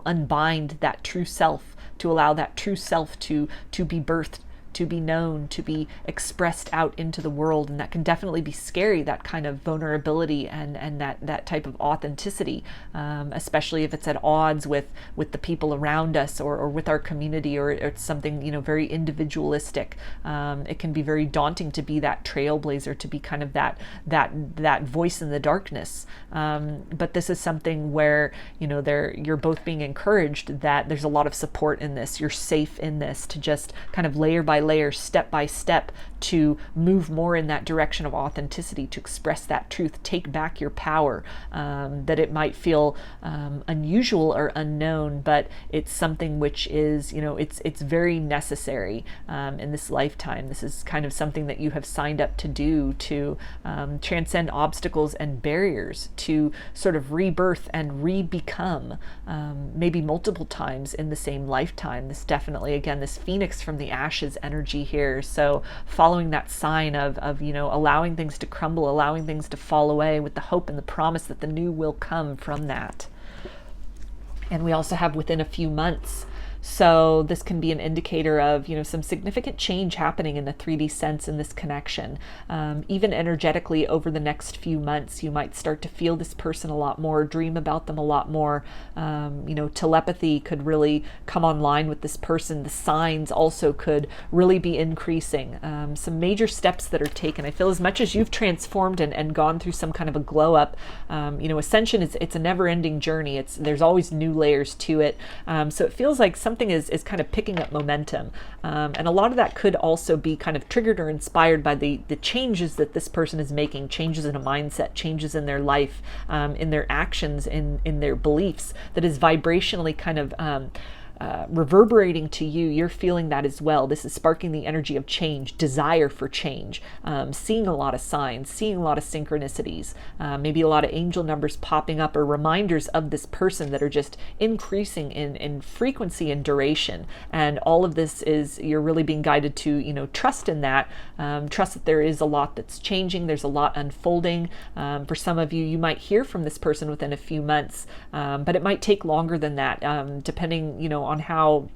unbind that true self, to allow that true self to be birthed, to be known, to be expressed out into the world. And that can definitely be scary, that kind of vulnerability and that type of authenticity, especially if it's at odds with the people around us or with our community, or it's something very individualistic. It can be very daunting to be that trailblazer, to be kind of that voice in the darkness. But this is something where you're both being encouraged that there's a lot of support in this. You're safe in this, to just kind of layer by layer, step by step, to move more in that direction of authenticity, to express that truth, take back your power, that it might feel unusual or unknown, but it's something which is, it's very necessary in this lifetime. This is kind of something that you have signed up to do, to transcend obstacles and barriers, to sort of rebirth and re-become, maybe multiple times in the same lifetime. This definitely, again, this phoenix from the ashes energy here. So following that sign of allowing things to crumble, allowing things to fall away, with the hope and the promise that the new will come from that. And we also have within a few months. So this can be an indicator of, some significant change happening in the 3D sense in this connection. Even energetically over the next few months, you might start to feel this person a lot more, dream about them a lot more. Telepathy could really come online with this person. The signs also could really be increasing. Some major steps that are taken. I feel as much as you've transformed and gone through some kind of a glow up, ascension it's a never ending journey. There's always new layers to it. So it feels like something something is kind of picking up momentum. And a lot of that could also be kind of triggered or inspired by the changes that this person is making, changes in a mindset, changes in their life, in their actions, in their beliefs, that is vibrationally kind of reverberating to you. You're feeling that as well. This is sparking the energy of change, desire for change, seeing a lot of signs, seeing a lot of synchronicities, maybe a lot of angel numbers popping up, or reminders of this person that are just increasing in frequency and duration. And all of this is, you're really being guided to, trust in that, trust that there is a lot that's changing, there's a lot unfolding. For some of you, you might hear from this person within a few months, but it might take longer than that, depending, on how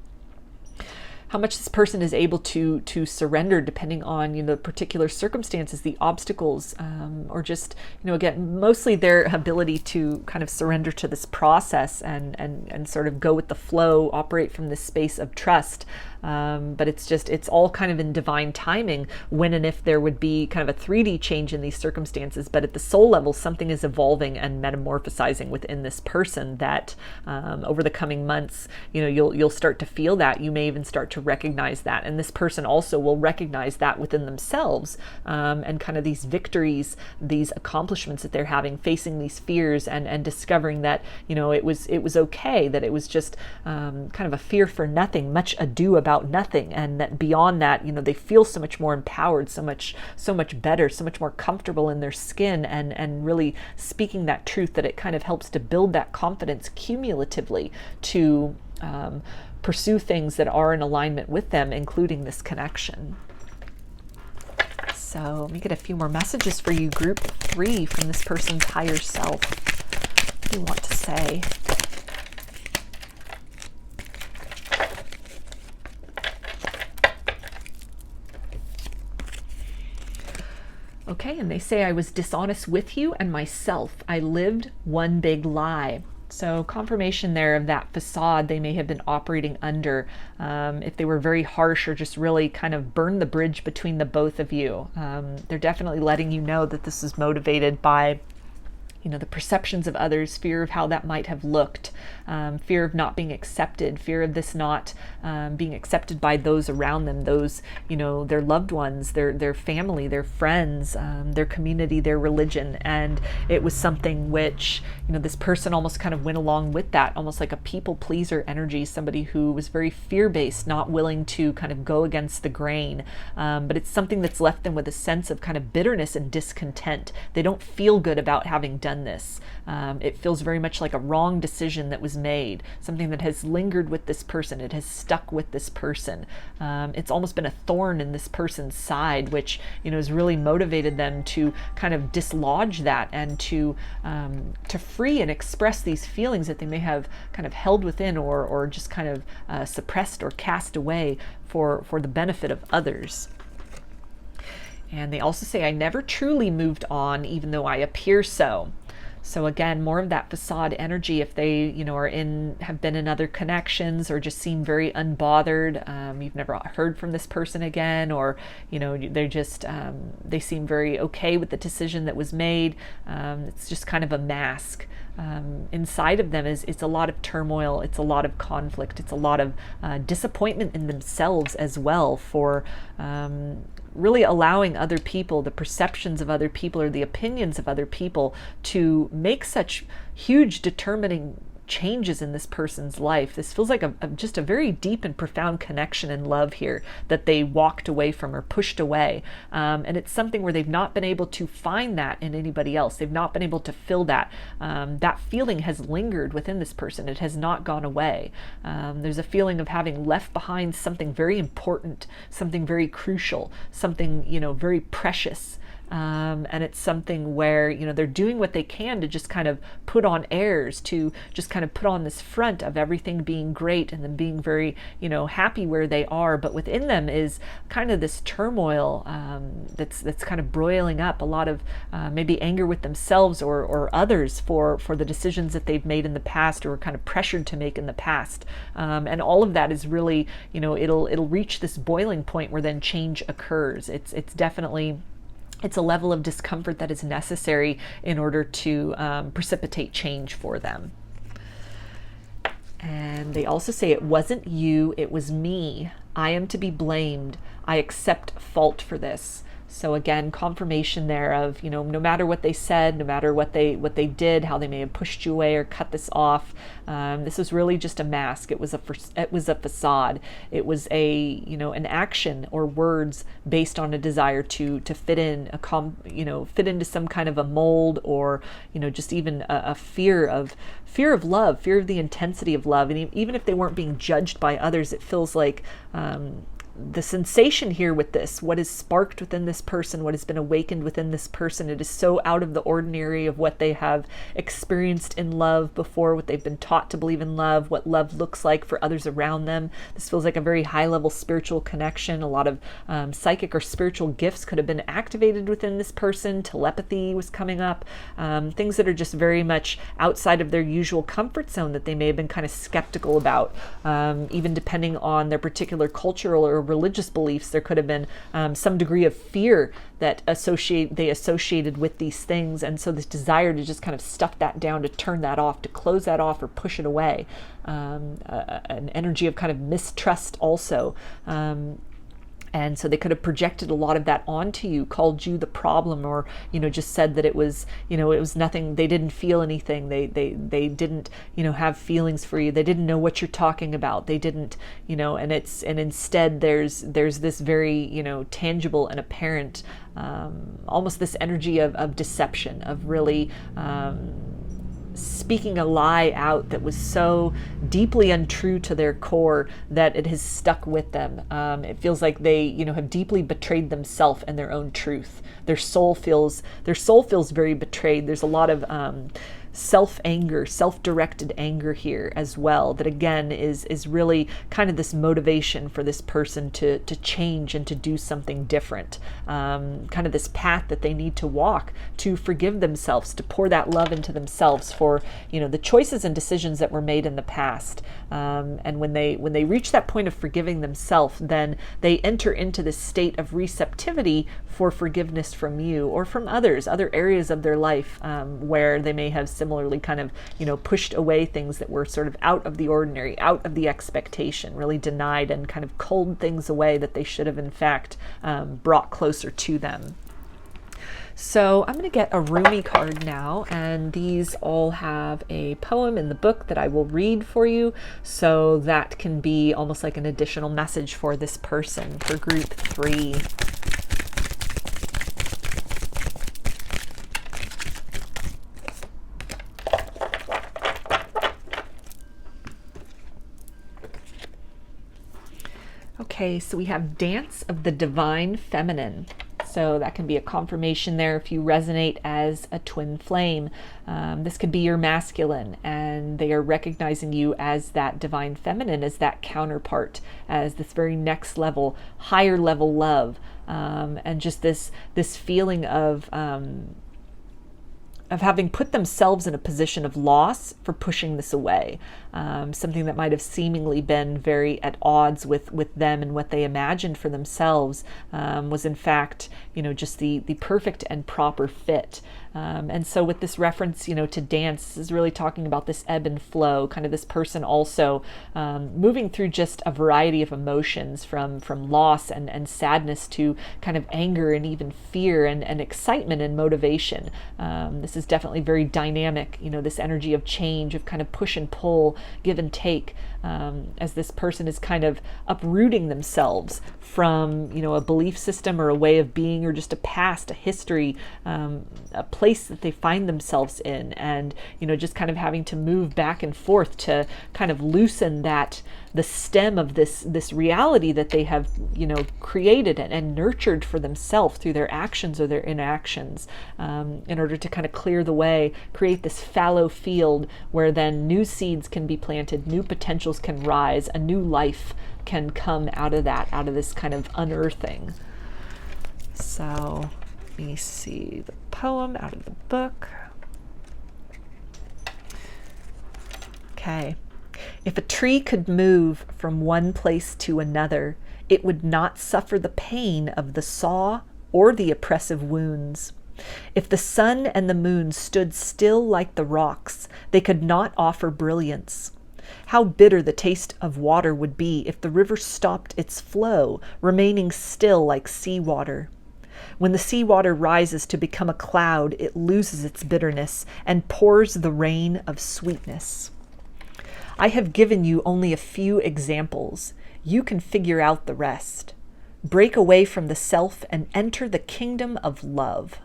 much this person is able to surrender, depending on the particular circumstances, the obstacles, or just again, mostly their ability to kind of surrender to this process and sort of go with the flow, operate from this space of trust. But it's all kind of in divine timing when and if there would be kind of a 3D change in these circumstances. But at the soul level, something is evolving and metamorphosizing within this person that over the coming months, you'll start to feel that. You may even start to recognize that. And this person also will recognize that within themselves, and kind of these victories, these accomplishments that they're having, facing these fears and discovering that, it was okay, that it was just kind of a fear for nothing, much ado about nothing, and that beyond that, they feel so much more empowered, so much better, so much more comfortable in their skin, and really speaking that truth, that it kind of helps to build that confidence cumulatively to pursue things that are in alignment with them, including this connection. So let me get a few more messages for you, group 3, from this person's higher self. What do you want to say? Okay, and they say, I was dishonest with you and myself. I lived one big lie. So confirmation there of that facade they may have been operating under, if they were very harsh or just really kind of burned the bridge between the both of you. They're definitely letting you know that this is motivated by the perceptions of others, fear of how that might have looked, fear of not being accepted, fear of this not being accepted by those around them, those, their loved ones, their family, their friends, their community, their religion. And it was something which, this person almost kind of went along with that, almost like a people pleaser energy, somebody who was very fear-based, not willing to kind of go against the grain. But it's something that's left them with a sense of kind of bitterness and discontent. They don't feel good about having done this. It feels very much like a wrong decision that was made, something that has lingered with this person. It has stuck with this person. It's almost been a thorn in this person's side, which has really motivated them to kind of dislodge that and to free and express these feelings that they may have kind of held within or just kind of suppressed or cast away for the benefit of others. And they also say, I never truly moved on, even though I appear so. So again, more of that facade energy, if they, have been in other connections or just seem very unbothered, you've never heard from this person again, or, they're just, they seem very okay with the decision that was made. It's just kind of a mask. Inside of them it's a lot of turmoil, it's a lot of conflict, it's a lot of disappointment in themselves as well for really allowing other people, the perceptions of other people or the opinions of other people to make such huge determining changes in this person's life. This feels like just a very deep and profound connection and love here that they walked away from or pushed away. And it's something where they've not been able to find that in anybody else. They've not been able to fill that. That feeling has lingered within this person. It has not gone away. There's a feeling of having left behind something very important, something very crucial, something, very precious. And it's something where, they're doing what they can to just kind of put on airs, to just kind of put on this front of everything being great and them being very, happy where they are. But within them is kind of this turmoil that's kind of broiling up, a lot of maybe anger with themselves or others for the decisions that they've made in the past or kind of pressured to make in the past. And all of that is really, it'll reach this boiling point where then change occurs. It's definitely... It's a level of discomfort that is necessary in order to precipitate change for them. And they also say, it wasn't you, it was me. I am to be blamed. I accept fault for this. So again, confirmation there of, no matter what they said, no matter what they did, how they may have pushed you away or cut this off, this was really just a mask. It was a facade. It was an action or words based on a desire to fit in fit into some kind of a mold, or just even a fear of love, fear of the intensity of love. And even if they weren't being judged by others, it feels like the sensation here with this, what is sparked within this person, what has been awakened within this person, it is so out of the ordinary of what they have experienced in love before, what they've been taught to believe in love, what love looks like for others around them. This feels like a very high level spiritual connection. A lot of psychic or spiritual gifts could have been activated within this person. Telepathy was coming up. Things that are just very much outside of their usual comfort zone that they may have been kind of skeptical about. Even depending on their particular cultural or religious beliefs, there could have been some degree of fear that they associated with these things, and so this desire to just kind of stuff that down, to turn that off, to close that off or push it away. An energy of kind of mistrust also. And so they could have projected a lot of that onto you, called you the problem, or, just said that it was nothing. They didn't feel anything. They didn't, have feelings for you. They didn't know what you're talking about. They didn't, and instead there's this very, tangible and apparent, almost this energy of deception, of really, speaking a lie out that was so deeply untrue to their core that it has stuck with them. It feels like they, have deeply betrayed themselves and their own truth. Their soul feels very betrayed. There's a lot of self-anger, self-directed anger here as well, that again is really kind of this motivation for this person to change and to do something different, kind of this path that they need to walk to forgive themselves, to pour that love into themselves for the choices and decisions that were made in the past, and when they reach that point of forgiving themselves, then they enter into this state of receptivity for forgiveness from you or from others, other areas of their life where they may have similarly kind of, pushed away things that were sort of out of the ordinary, out of the expectation, really denied and kind of culled things away that they should have in fact brought closer to them. So I'm going to get a Rumi card now, and these all have a poem in the book that I will read for you, so that can be almost like an additional message for this person, for group 3. Okay, so we have Dance of the Divine Feminine. So that can be a confirmation there if you resonate as a twin flame. This could be your masculine, and they are recognizing you as that divine feminine, as that counterpart, as this very next level, higher level love, and just this feeling of having put themselves in a position of loss for pushing this away. Something that might have seemingly been very at odds with them and what they imagined for themselves was in fact, just the perfect and proper fit. And so with this reference, to dance, this is really talking about this ebb and flow, kind of this person also moving through just a variety of emotions from loss and sadness to kind of anger and even fear and excitement and motivation. This is definitely very dynamic, this energy of change, of kind of push and pull, give and take, as this person is kind of uprooting themselves from, a belief system or a way of being or just a past, a history, a place that they find themselves in, and, just kind of having to move back and forth to kind of loosen the stem of this reality that they have, created and nurtured for themselves through their actions or their inactions, in order to kind of clear the way, create this fallow field where then new seeds can be planted, new potentials can rise, a new life can come out of this kind of unearthing. So let me see the poem out of the book. Okay. If a tree could move from one place to another, it would not suffer the pain of the saw or the oppressive wounds. If the sun and the moon stood still like the rocks, they could not offer brilliance. How bitter the taste of water would be if the river stopped its flow, remaining still like seawater. When the seawater rises to become a cloud, it loses its bitterness and pours the rain of sweetness. I have given you only a few examples. You can figure out the rest. Break away from the self and enter the kingdom of love.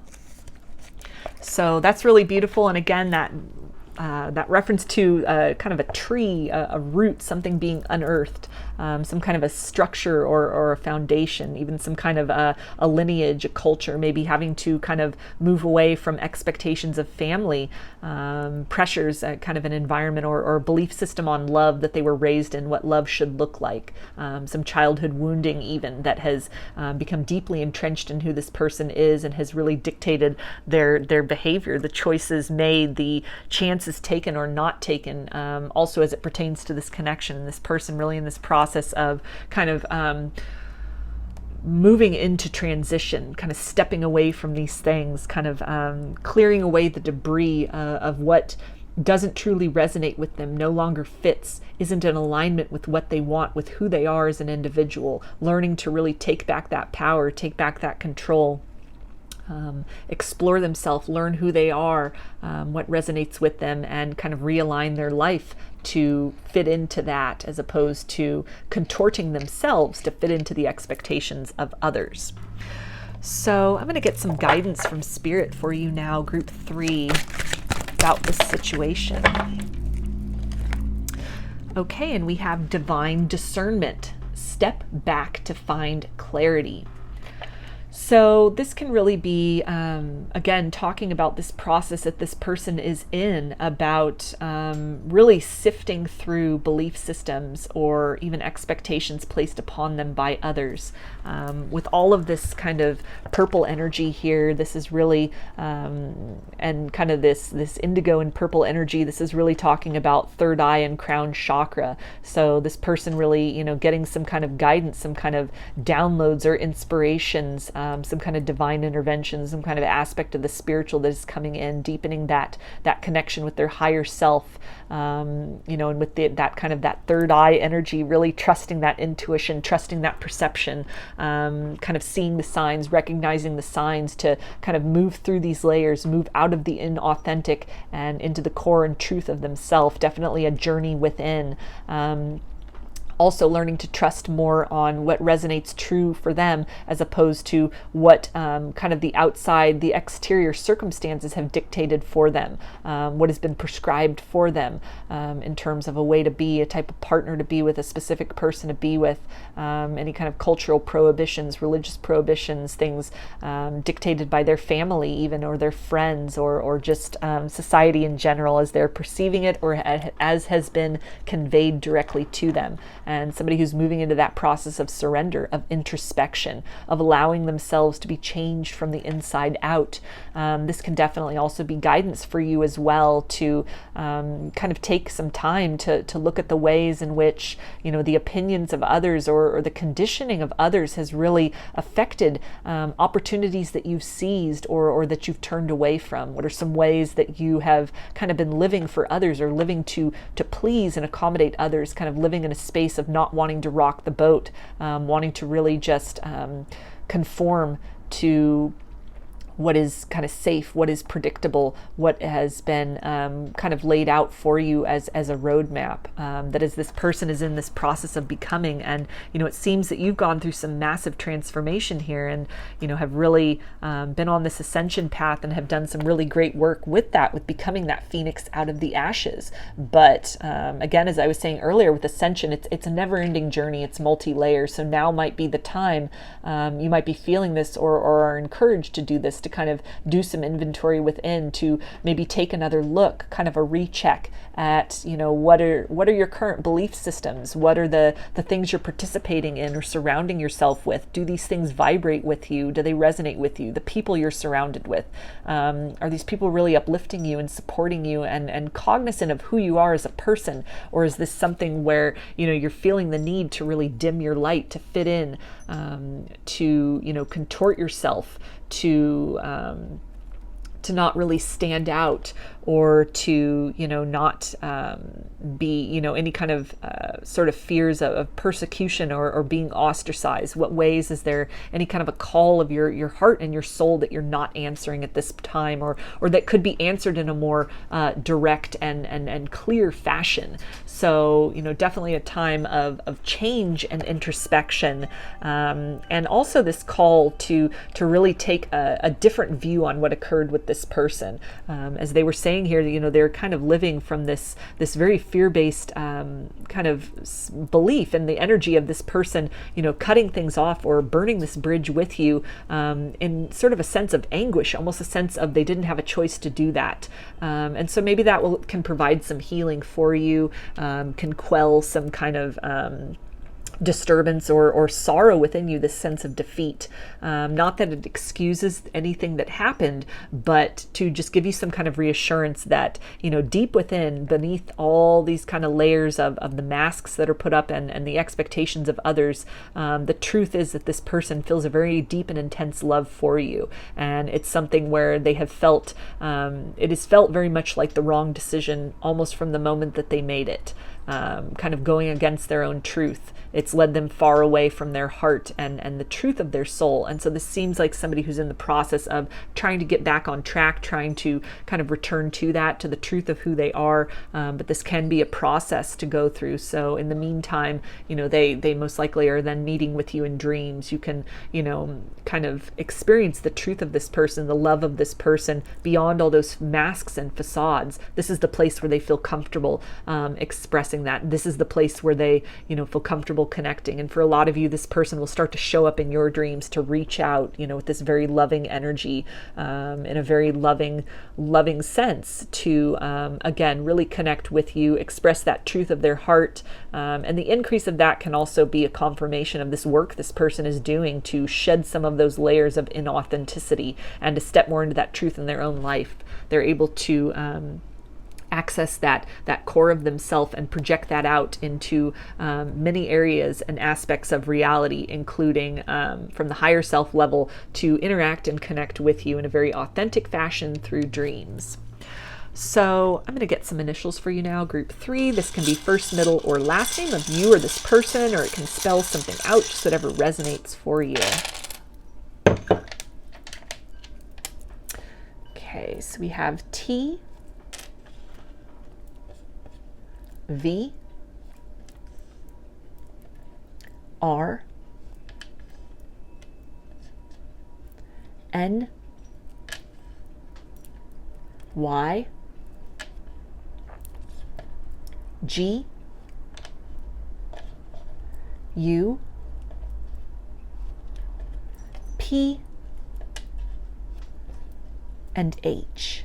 So that's really beautiful. And again, that reference to kind of a tree, a root, something being unearthed, some kind of a structure or a foundation, even some kind of a lineage, a culture, maybe having to kind of move away from expectations of family, pressures, kind of an environment or belief system on love that they were raised in, what love should look like, some childhood wounding even that has become deeply entrenched in who this person is and has really dictated their behavior, the choices made, the chances taken or not taken, also as it pertains to this connection, this person really in this process of kind of moving into transition, kind of stepping away from these things, kind of clearing away the debris of what doesn't truly resonate with them, no longer fits, isn't in alignment with what they want, with who they are as an individual, learning to really take back that power, take back that control. Explore themselves, learn who they are, what resonates with them, and kind of realign their life to fit into that, as opposed to contorting themselves to fit into the expectations of others. So I'm going to get some guidance from Spirit for you now, Group 3, about this situation. Okay, and we have divine discernment. Step back to find clarity. So this can really be, again, talking about this process that this person is in, about really sifting through belief systems or even expectations placed upon them by others. With all of this kind of purple energy here, this is really, and kind of this indigo and purple energy, this is really talking about third eye and crown chakra. So this person really, getting some kind of guidance, some kind of downloads or inspirations, some kind of divine intervention, some kind of aspect of the spiritual that is coming in, deepening that connection with their higher self, and with that kind of that third eye energy, really trusting that intuition, trusting that perception, kind of seeing the signs, recognizing the signs to kind of move through these layers, move out of the inauthentic and into the core and truth of themselves. Definitely a journey within. Also learning to trust more on what resonates true for them, as opposed to what kind of the outside, the exterior circumstances have dictated for them, what has been prescribed for them, in terms of a way to be, a type of partner to be with, a specific person to be with, any kind of cultural prohibitions, religious prohibitions, things dictated by their family even, or their friends, or just society in general as they're perceiving it, or as has been conveyed directly to them. And somebody who's moving into that process of surrender, of introspection, of allowing themselves to be changed from the inside out. This can definitely also be guidance for you as well to kind of take some time to look at the ways in which, the opinions of others or the conditioning of others has really affected opportunities that you've seized or that you've turned away from. What are some ways that you have kind of been living for others, or living to please and accommodate others, kind of living in a space of not wanting to rock the boat, wanting to really just conform to what is kind of safe, what is predictable, what has been kind of laid out for you as a roadmap, that as this person is in this process of becoming. And it seems that you've gone through some massive transformation here, and have really been on this ascension path and have done some really great work with that, with becoming that phoenix out of the ashes. But again, as I was saying earlier, with ascension, it's a never-ending journey, it's multi-layer. So now might be the time, you might be feeling this or are encouraged to do this, to kind of do some inventory within, to maybe take another look, kind of a recheck at, what are your current belief systems? What are the things you're participating in or surrounding yourself with? Do these things vibrate with you? Do they resonate with you? The people you're surrounded with, are these people really uplifting you and supporting you and cognizant of who you are as a person? Or is this something where, you're feeling the need to really dim your light, to fit in, to, contort yourself, to not really stand out, or to, not be, any kind of sort of fears of persecution or being ostracized? What ways is there any kind of a call of your heart and your soul that you're not answering at this time, or that could be answered in a more direct and clear fashion? So, definitely a time of change and introspection, and also this call to really take a different view on what occurred with this person. As they were saying here, they're kind of living from this very fear-based kind of belief in the energy of this person, cutting things off or burning this bridge with you, in sort of a sense of anguish, almost a sense of they didn't have a choice to do that. And so maybe that can provide some healing for you, can quell some kind of disturbance or sorrow within you, this sense of defeat. Not that it excuses anything that happened, but to just give you some kind of reassurance that, deep within, beneath all these kind of layers of the masks that are put up and the expectations of others, the truth is that this person feels a very deep and intense love for you. And it's something where they have felt, it has felt very much like the wrong decision almost from the moment that they made it. Kind of going against their own truth. It's led them far away from their heart and the truth of their soul. And so this seems like somebody who's in the process of trying to get back on track, trying to kind of return to the truth of who they are. But this can be a process to go through. So in the meantime, they most likely are then meeting with you in dreams. You can, kind of experience the truth of this person, the love of this person beyond all those masks and facades. This is the place where they feel comfortable expressing that. This is the place where they, feel comfortable connecting. And for a lot of you, this person will start to show up in your dreams to reach out, with this very loving energy, in a very loving sense to, again, really connect with you, express that truth of their heart. And the increase of that can also be a confirmation of this work this person is doing to shed some of those layers of inauthenticity and to step more into that truth in their own life. They're able to access that core of themselves and project that out into many areas and aspects of reality, including from the higher self level, to interact and connect with you in a very authentic fashion through dreams. So I'm going to get some initials for you now. Group 3, this can be first, middle, or last name of you or this person, or it can spell something out, just whatever resonates for you. Okay, so we have T, V, R, N, Y, G, U, P, and H.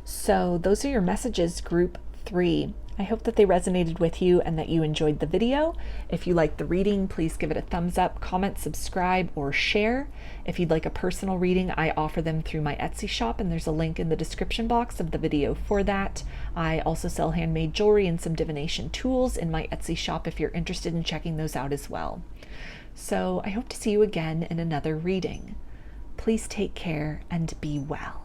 So those are your messages, group 3. I hope that they resonated with you and that you enjoyed the video. If you liked the reading, please give it a thumbs up, comment, subscribe, or share. If you'd like a personal reading, I offer them through my Etsy shop, and there's a link in the description box of the video for that. I also sell handmade jewelry and some divination tools in my Etsy shop if you're interested in checking those out as well. So I hope to see you again in another reading. Please take care and be well.